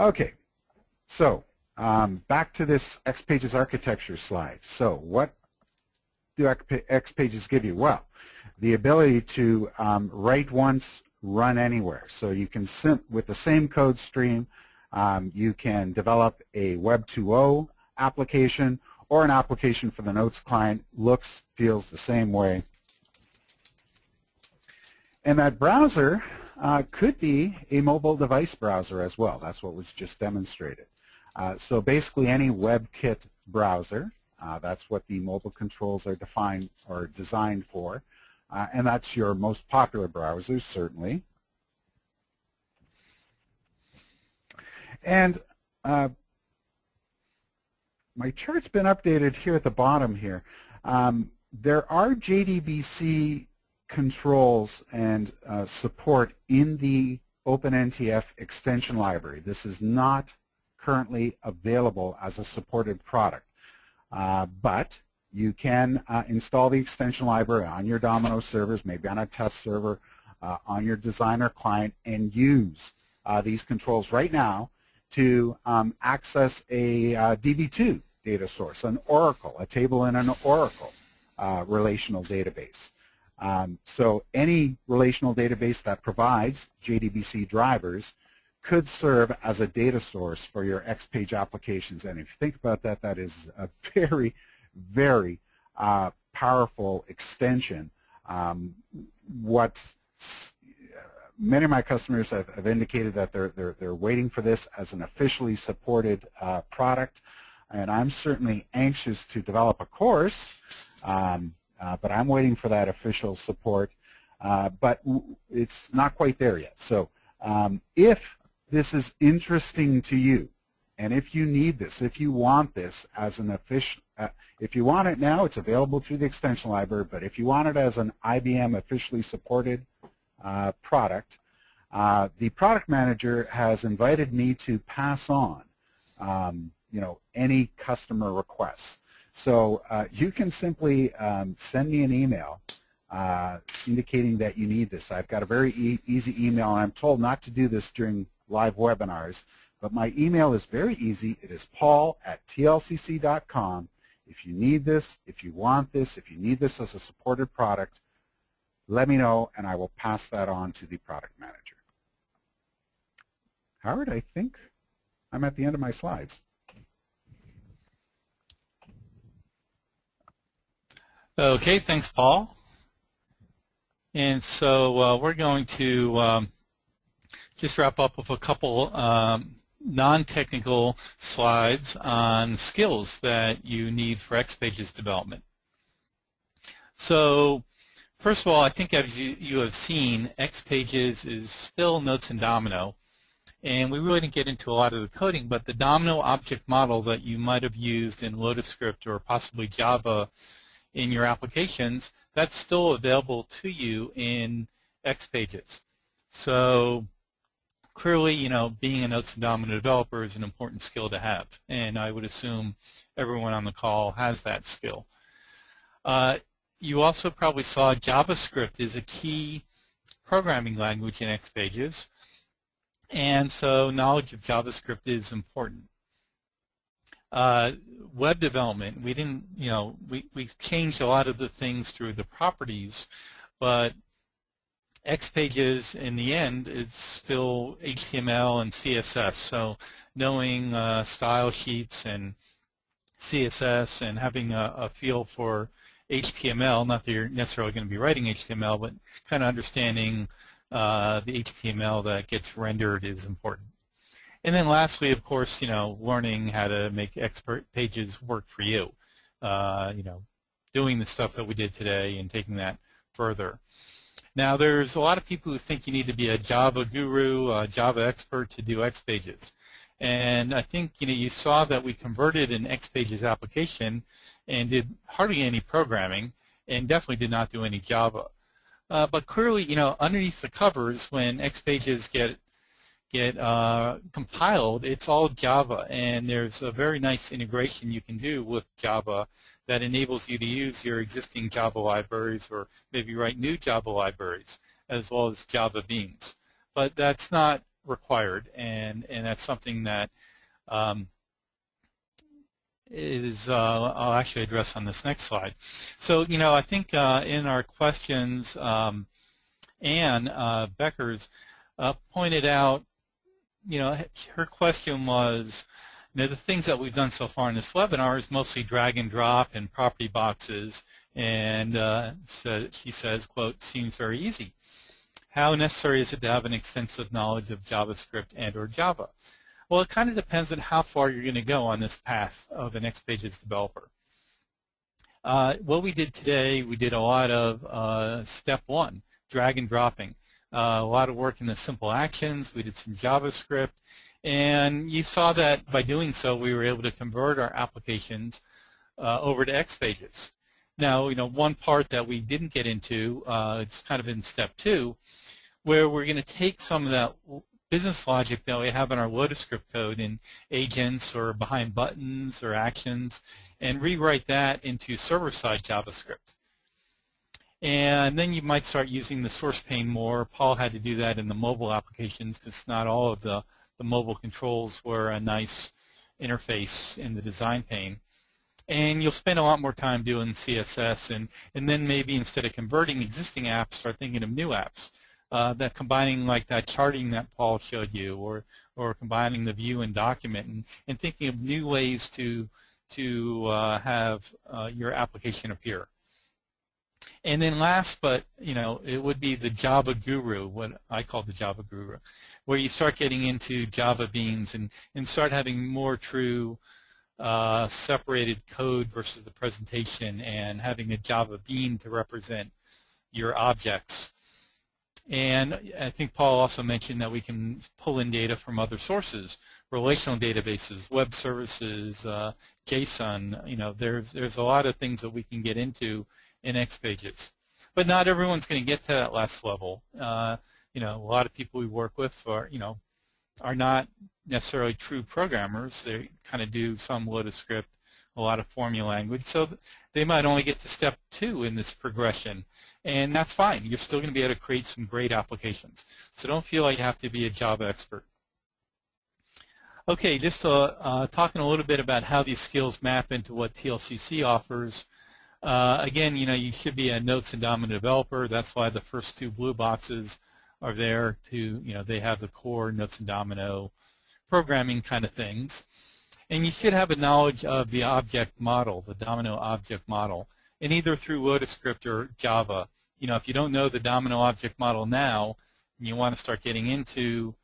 Okay, so back to this XPages architecture slide. So what do XPages give you? Well, the ability to write once, run anywhere. So you can, with the same code stream, you can develop a Web 2.0 application or an application for the Notes client. Looks, feels the same way. And that browser could be a mobile device browser as well. That's what was just demonstrated. So basically any WebKit browser, that's what the mobile controls are defined or designed for. And that's your most popular browsers, certainly. And my chart's been updated here at the bottom here. There are JDBC controls and support in the OpenNTF extension library. This is not currently available as a supported product, but you can install the extension library on your Domino servers, maybe on a test server, on your Designer client, and use these controls right now to access a DB2 data source, an Oracle, a table in an Oracle relational database. So any relational database that provides JDBC drivers could serve as a data source for your XPage applications. And if you think about that, that is a very, very powerful extension. Many of my customers have indicated that they're waiting for this as an officially supported product, and I'm certainly anxious to develop a course, but I'm waiting for that official support, but it's not quite there yet. So if this is interesting to you, and if you need this, if you want this as an official, if you want it now, it's available through the extension library, but if you want it as an IBM officially supported product, the product manager has invited me to pass on any customer requests. So you can simply send me an email indicating that you need this. I've got a very easy email, and I'm told not to do this during live webinars, but my email is very easy. It is paul@tlcc.com. If you need this, if you want this, if you need this as a supported product, let me know, and I will pass that on to the product manager. Howard, I think I'm at the end of my slides. Okay, thanks, Paul. And so we're going to just wrap up with a couple non-technical slides on skills that you need for XPages development. So first of all, I think as you have seen, XPages is still Notes and Domino. And we really didn't get into a lot of the coding, but the Domino object model that you might have used in LotusScript or possibly Java in your applications, that's still available to you in XPages. So clearly, being a Notes and Domino developer is an important skill to have, and I would assume everyone on the call has that skill. You also probably saw JavaScript is a key programming language in XPages, and so knowledge of JavaScript is important. Web development, we didn't, we've changed a lot of the things through the properties, but XPages in the end is still HTML and CSS. So knowing style sheets and CSS and having a feel for HTML, not that you're necessarily going to be writing HTML, but kind of understanding the HTML that gets rendered is important. And then lastly, of course, learning how to make XPages work for you. Doing the stuff that we did today and taking that further. Now, there's a lot of people who think you need to be a Java guru, a Java expert to do XPages. And I think, you saw that we converted an XPages application and did hardly any programming and definitely did not do any Java. But clearly, underneath the covers, when XPages get compiled, it's all Java, and there's a very nice integration you can do with Java that enables you to use your existing Java libraries or maybe write new Java libraries as well as Java beans. But that's not required, and that's something that I'll actually address on this next slide. So, I think in our questions, Ann Beckers pointed out, her question was, the things that we've done so far in this webinar is mostly drag and drop and property boxes, and so she says, quote, seems very easy. How necessary is it to have an extensive knowledge of JavaScript and or Java? Well, it kind of depends on how far you're going to go on this path of an XPages developer. What we did today, we did a lot of step one, drag and dropping. A lot of work in the simple actions. We did some JavaScript. And you saw that by doing so, we were able to convert our applications over to XPages. Now, one part that we didn't get into, it's kind of in step two, where we're going to take some of that business logic that we have in our LotusScript code in agents or behind buttons or actions and rewrite that into server-side JavaScript. And then you might start using the source pane more. Paul had to do that in the mobile applications because not all of the mobile controls were a nice interface in the design pane. And you'll spend a lot more time doing CSS, and then maybe instead of converting existing apps, start thinking of new apps. That combining like that charting that Paul showed you, or combining the view and document, and thinking of new ways to have your application appear. And then last, but it would be the Java Guru, what I call the Java Guru, where you start getting into Java beans and start having more true separated code versus the presentation, and having a Java bean to represent your objects. And I think Paul also mentioned that we can pull in data from other sources, relational databases, web services, JSON. There's a lot of things that we can get into in XPages. But not everyone's going to get to that last level. A lot of people we work with are not necessarily true programmers. They kind of do some LotusScript, a lot of formula language, so they might only get to step 2 in this progression, and that's fine. You're still going to be able to create some great applications. So don't feel like you have to be a Java expert. Okay, just talking a little bit about how these skills map into what TLCC offers. Again, you should be a Notes and Domino developer. That's why the first 2 blue boxes are there to, they have the core Notes and Domino programming kind of things. And you should have a knowledge of the object model, the Domino object model, and either through LotusScript or Java. If you don't know the Domino object model now, and you want to start getting into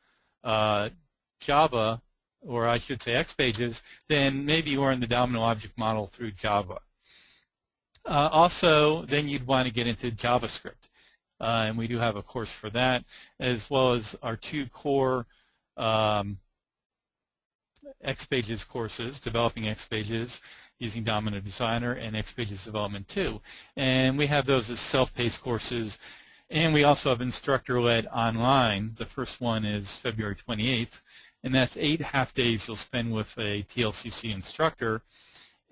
Java, or I should say XPages, then maybe you are in the Domino object model through Java. Also, then you'd want to get into JavaScript, and we do have a course for that, as well as our 2 core XPages courses, Developing XPages using Domino Designer, and XPages Development 2. And we have those as self-paced courses, and we also have instructor-led online. The first one is February 28th, and that's 8 half-days you'll spend with a TLCC instructor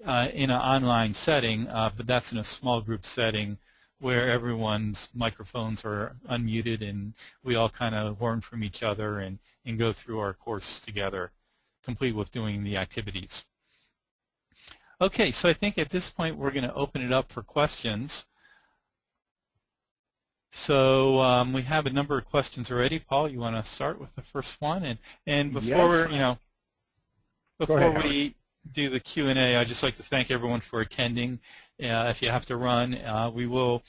in an online setting, but that's in a small group setting where everyone's microphones are unmuted, and we all kind of learn from each other and go through our course together, complete with doing the activities. Okay, so I think at this point we're going to open it up for questions. So we have a number of questions already. Paul, you want to start with the first one? And before Yes. before we do the Q&A, I'd just like to thank everyone for attending. If you have to run, we will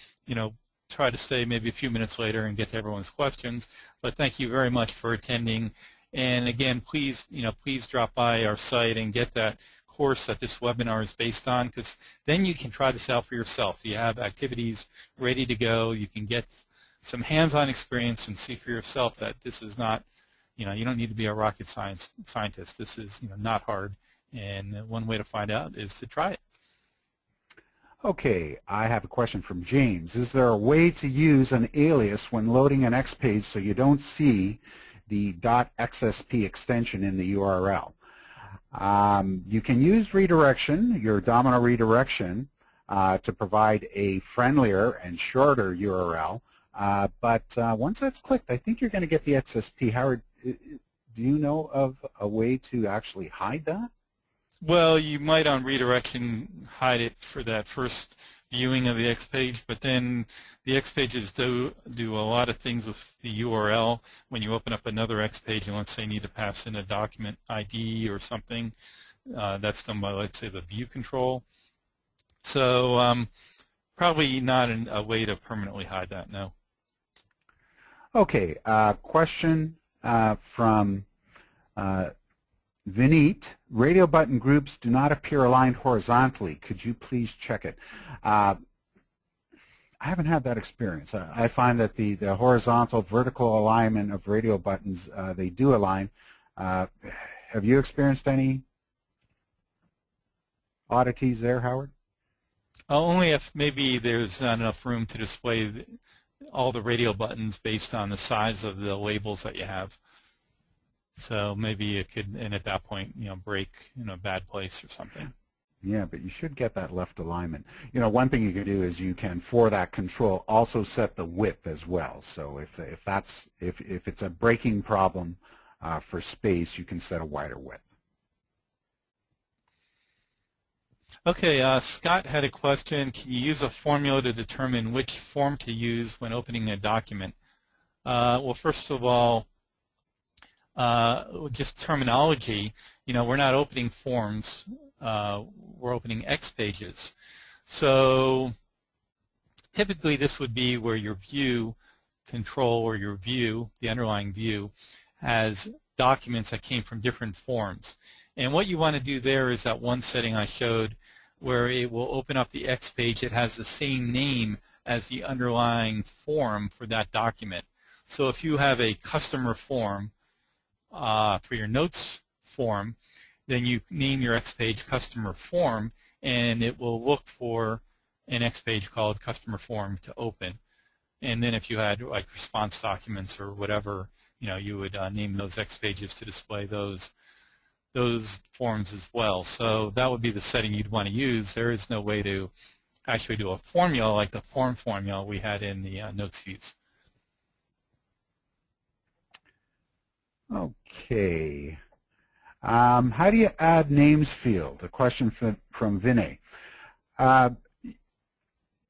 try to stay maybe a few minutes later and get to everyone's questions. But thank you very much for attending. And again, please drop by our site and get that course that this webinar is based on, because then you can try this out for yourself. You have activities ready to go. You can get some hands-on experience and see for yourself that this is not, you don't need to be a rocket scientist. This is not hard, and one way to find out is to try it. Okay, I have a question from James. Is there a way to use an alias when loading an XPage so you don't see the .xsp extension in the URL? You can use redirection, your Domino redirection, to provide a friendlier and shorter URL, but once that's clicked, I think you're going to get the XSP. Howard, do you know of a way to actually hide that? Well, you might on redirection hide it for that first viewing of the X page, but then the X pages do a lot of things with the URL. When you open up another X page and let's say you need to pass in a document ID or something, that's done by, let's say, the view control. So probably not a way to permanently hide that, no. Okay, question from Vineet. Radio button groups do not appear aligned horizontally. Could you please check it? I haven't had that experience. I find that the horizontal, vertical alignment of radio buttons, they do align. Have you experienced any oddities there, Howard? Only if maybe there's not enough room to display all the radio buttons based on the size of the labels that you have. So maybe it could, and at that point, break in a bad place or something. Yeah, but you should get that left alignment. One thing you can do is you can, for that control, also set the width as well. So if it's a breaking problem for space, you can set a wider width. Okay, Scott had a question. Can you use a formula to determine which form to use when opening a document? Well, first of all, just terminology. We're not opening forms. We're opening X pages. So typically this would be where your view control or your view, the underlying view, has documents that came from different forms. And what you want to do there is that one setting I showed where it will open up the X page. It has the same name as the underlying form for that document. So if you have a customer form for your notes form, then you name your X page customer form, and it will look for an X page called customer form to open. And then if you had like response documents or whatever, you would name those X pages to display those forms as well. So that would be the setting you'd want to use. There is no way to actually do a formula like the form formula we had in the notes views. Okay. How do you add names field? A question from Vinay.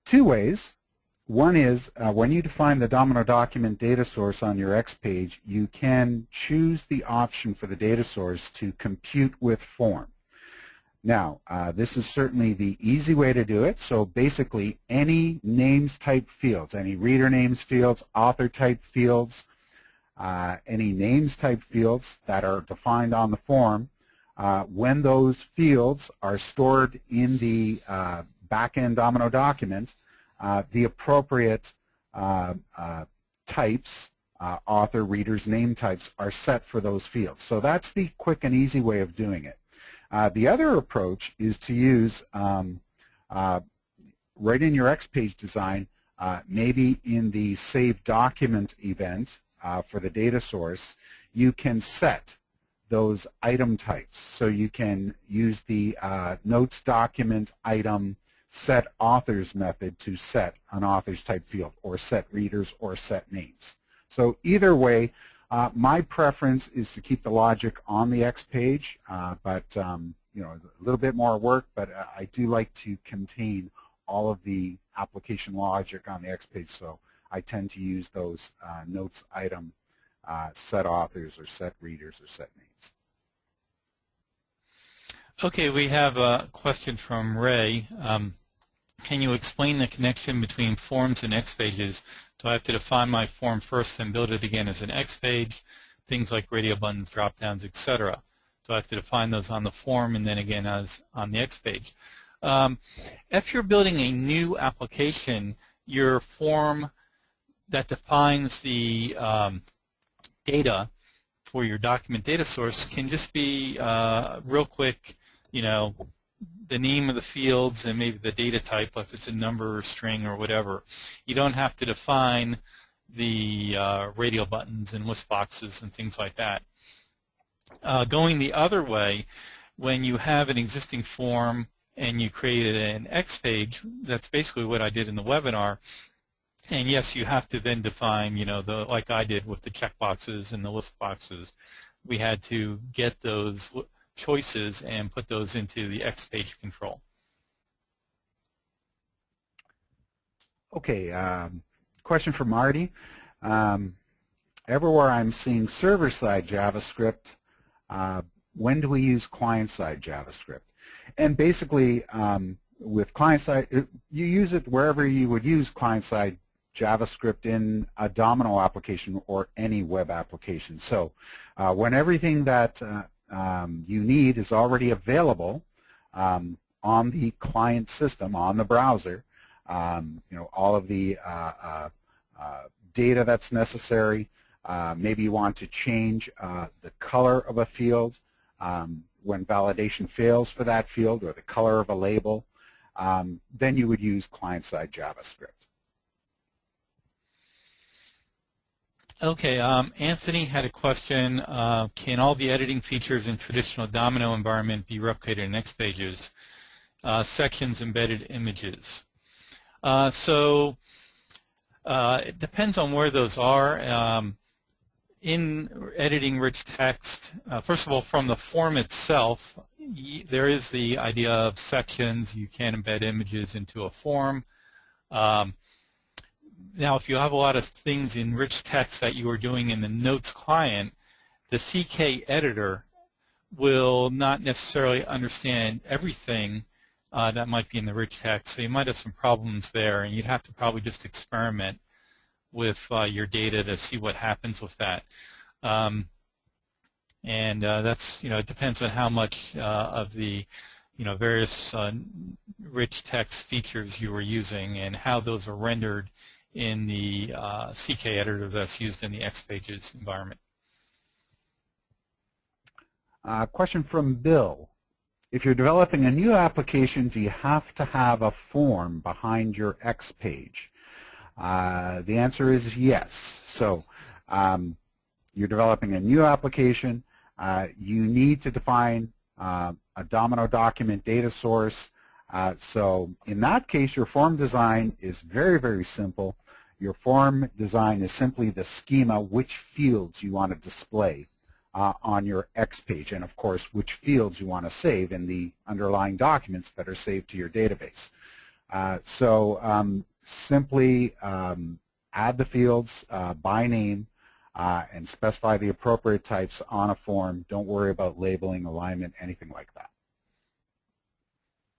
Two ways. One is when you define the Domino document data source on your X page, you can choose the option for the data source to compute with form. Now, this is certainly the easy way to do it. So basically, any names type fields, any reader names fields, author type fields, any names type fields that are defined on the form, when those fields are stored in the back-end Domino document, the appropriate types, author, readers, name types, are set for those fields. So that's the quick and easy way of doing it. The other approach is to use, right in your X page design, maybe in the Save Document event for the data source, you can set those item types. So you can use the Notes document item set authors method to set an authors type field, or set readers, or set names. So either way, my preference is to keep the logic on the X page, but a little bit more work, but I do like to contain all of the application logic on the X page, so I tend to use those notes item set authors or set readers or set names. Okay, we have a question from Ray. Can you explain the connection between forms and X pages? Do I have to define my form first and build it again as an X page? Things like radio buttons, drop downs, etc. Do I have to define those on the form and then again as on the X page? If you're building a new application, your form that defines the data for your document data source can just be real quick, the name of the fields and maybe the data type, if it's a number or string or whatever. You don't have to define the radio buttons and list boxes and things like that. Going the other way, when you have an existing form and you created an X page, that's basically what I did in the webinar, And yes, you have to then define, like I did with the checkboxes and the list boxes. We had to get those choices and put those into the XPage control. Okay, question for Marty. Everywhere I'm seeing server-side JavaScript, when do we use client-side JavaScript? And basically, with client-side, you use it wherever you would use client-side JavaScript in a Domino application or any web application. So when everything that you need is already available on the client system, on the browser, all of the data that's necessary. Maybe you want to change the color of a field when validation fails for that field, or the color of a label. Then you would use client-side JavaScript. Okay, Anthony had a question. Can all the editing features in traditional Domino environment be replicated in XPages? Sections, embedded images. So it depends on where those are. In editing rich text, first of all, from the form itself, there is the idea of sections. You can embed images into a form. Now, if you have a lot of things in rich text that you are doing in the Notes client, the CK editor will not necessarily understand everything that might be in the rich text. So you might have some problems there, and you'd have to probably just experiment with your data to see what happens with that. That's, it depends on how much of the, various rich text features you are using and how those are rendered in the CK editor that's used in the XPages environment. Question from Bill. If you're developing a new application, do you have to have a form behind your XPage? The answer is yes. So you're developing a new application. You need to define a Domino document data source. So in that case, your form design is very, very simple. Your form design is simply the schema, which fields you want to display on your XPage, and of course, which fields you want to save in the underlying documents that are saved to your database. Simply add the fields by name and specify the appropriate types on a form. Don't worry about labeling, alignment, anything like that.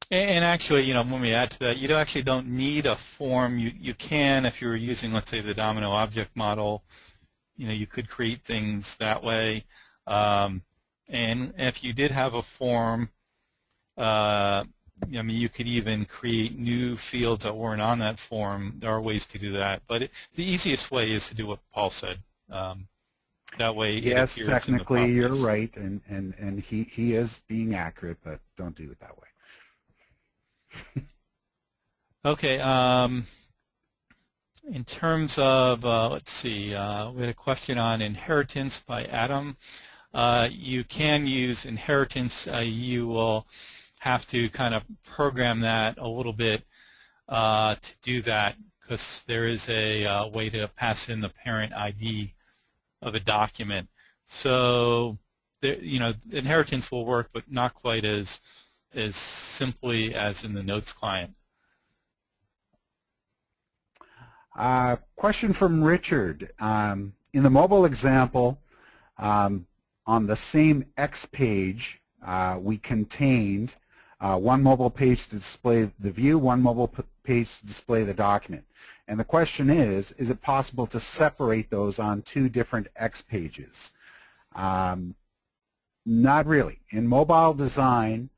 And actually, when we add to that, you actually don't need a form. You can, if you were using, let's say, the Domino object model, you could create things that way. And if you did have a form, you could even create new fields that weren't on that form. There are ways to do that, but the easiest way is to do what Paul said. That way, yes, it appears technically in the you're right, and he is being accurate, but don't do it that way. Okay. In terms of, let's see, we had a question on inheritance by Adam. You can use inheritance. You will have to kind of program that a little bit to do that, because there is a way to pass in the parent ID of a document. So, inheritance will work, but not quite as simply as in the Notes client. Question from Richard. In the mobile example, on the same XPage, we contained one mobile page to display the view, one mobile page to display the document. And the question is it possible to separate those on two different XPages? Not really. In mobile design,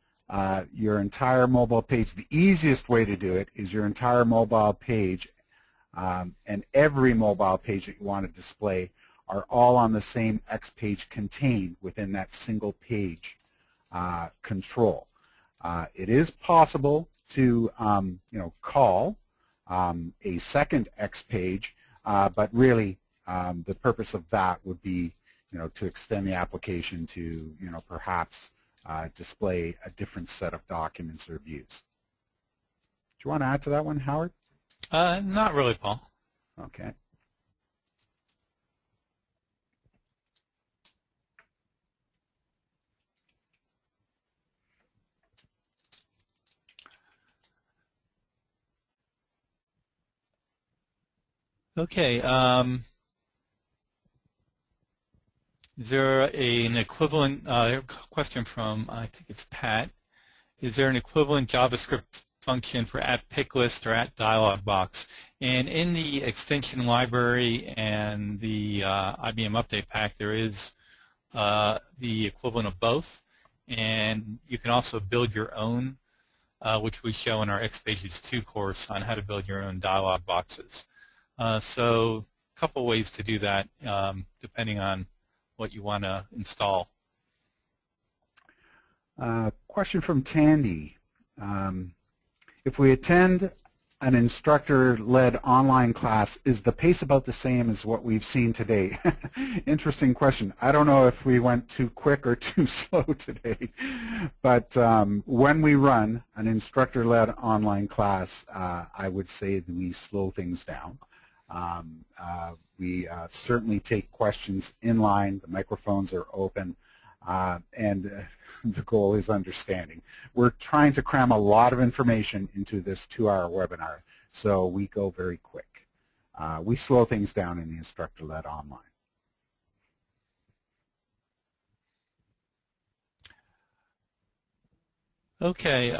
your entire mobile page, the easiest way to do it is your entire mobile page and every mobile page that you want to display are all on the same XPage contained within that single page control. It is possible to call a second XPage, but really the purpose of that would be to extend the application to perhaps display a different set of documents or views. Do you want to add to that one, Howard? Not really, Paul. Okay. Okay. Is there an equivalent question from, I think it's Pat. Is there an equivalent JavaScript function for @picklist or @dialogbox? And in the extension library and the IBM Update Pack, there is the equivalent of both. And you can also build your own, which we show in our XPages 2 course on how to build your own dialog boxes. So a couple ways to do that depending on what you want to install. Question from Tandy. If we attend an instructor-led online class, is the pace about the same as what we've seen today? Interesting question. I don't know if we went too quick or too slow today, but when we run an instructor-led online class, I would say that we slow things down. We certainly take questions in line. The microphones are open, and the goal is understanding. We're trying to cram a lot of information into this 2-hour webinar, so we go very quick. We slow things down in the instructor-led online. Okay.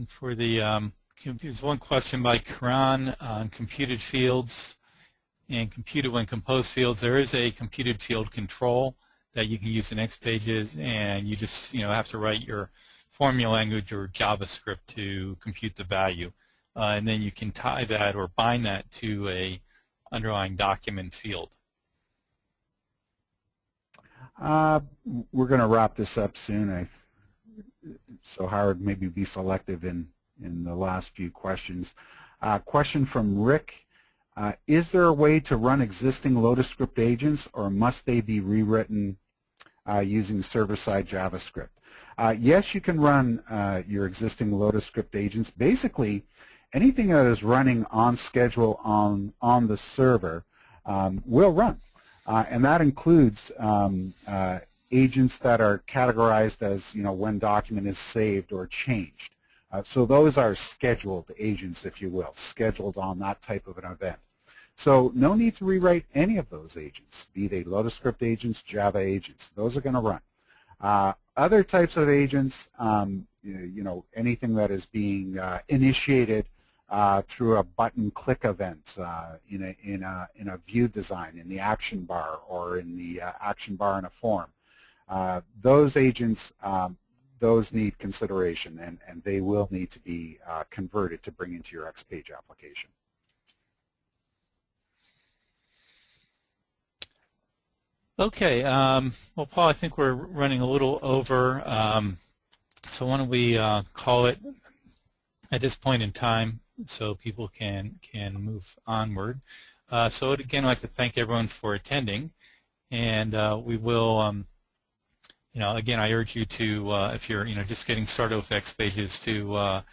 For the there's one question by Karan on computed fields and computed when composed fields. There is a computed field control that you can use in XPages, and you just have to write your formula language or JavaScript to compute the value, and then you can tie that or bind that to a underlying document field. We're going to wrap this up soon. So Howard, maybe be selective in the last few questions. Question from Rick. Is there a way to run existing Lotus script agents, or must they be rewritten using server-side JavaScript? Yes, you can run your existing Lotus script agents. Basically, anything that is running on schedule on the server will run. And that includes agents that are categorized as, when document is saved or changed. So those are scheduled agents, if you will, scheduled on that type of an event. So no need to rewrite any of those agents, be they Lotus script agents, Java agents. Those are going to run. Other types of agents, anything that is being initiated through a button click event in a view design, in the action bar, or in the action bar in a form. Those agents, those need consideration, and they will need to be converted to bring into your XPage application. Okay. Well, Paul, I think we're running a little over, so why don't we call it at this point in time so people can move onward. So again, I'd like to thank everyone for attending, and we will, again, I urge you to, if you're, just getting started with XPages, to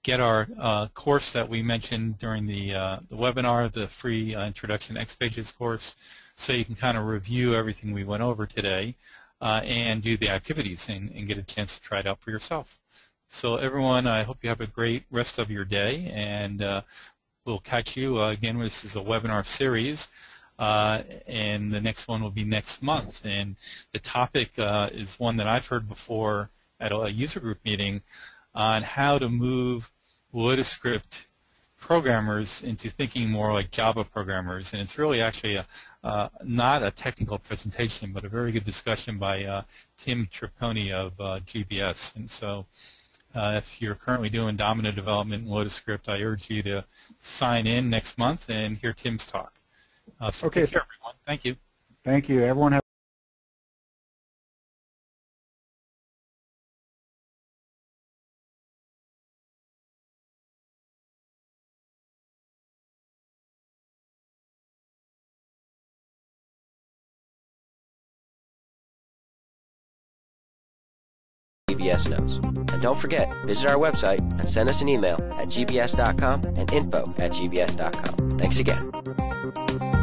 get our course that we mentioned during the webinar, the free Introduction to XPages course, so you can kind of review everything we went over today and do the activities and get a chance to try it out for yourself. So everyone, I hope you have a great rest of your day, and we'll catch you again. This is a webinar series, and the next one will be next month. And the topic is one that I've heard before at a user group meeting on how to move Lotus script programmers into thinking more like Java programmers. And it's really actually not a technical presentation, but a very good discussion by Tim Tripconi of GBS. And so if you're currently doing Domino development in Lotus script, I urge you to sign in next month and hear Tim's talk. So okay. Take care, everyone. Thank you. Thank you. Everyone have GBS notes. And don't forget, visit our website and send us an email at gbs.com and info@gbs.com. Thanks again.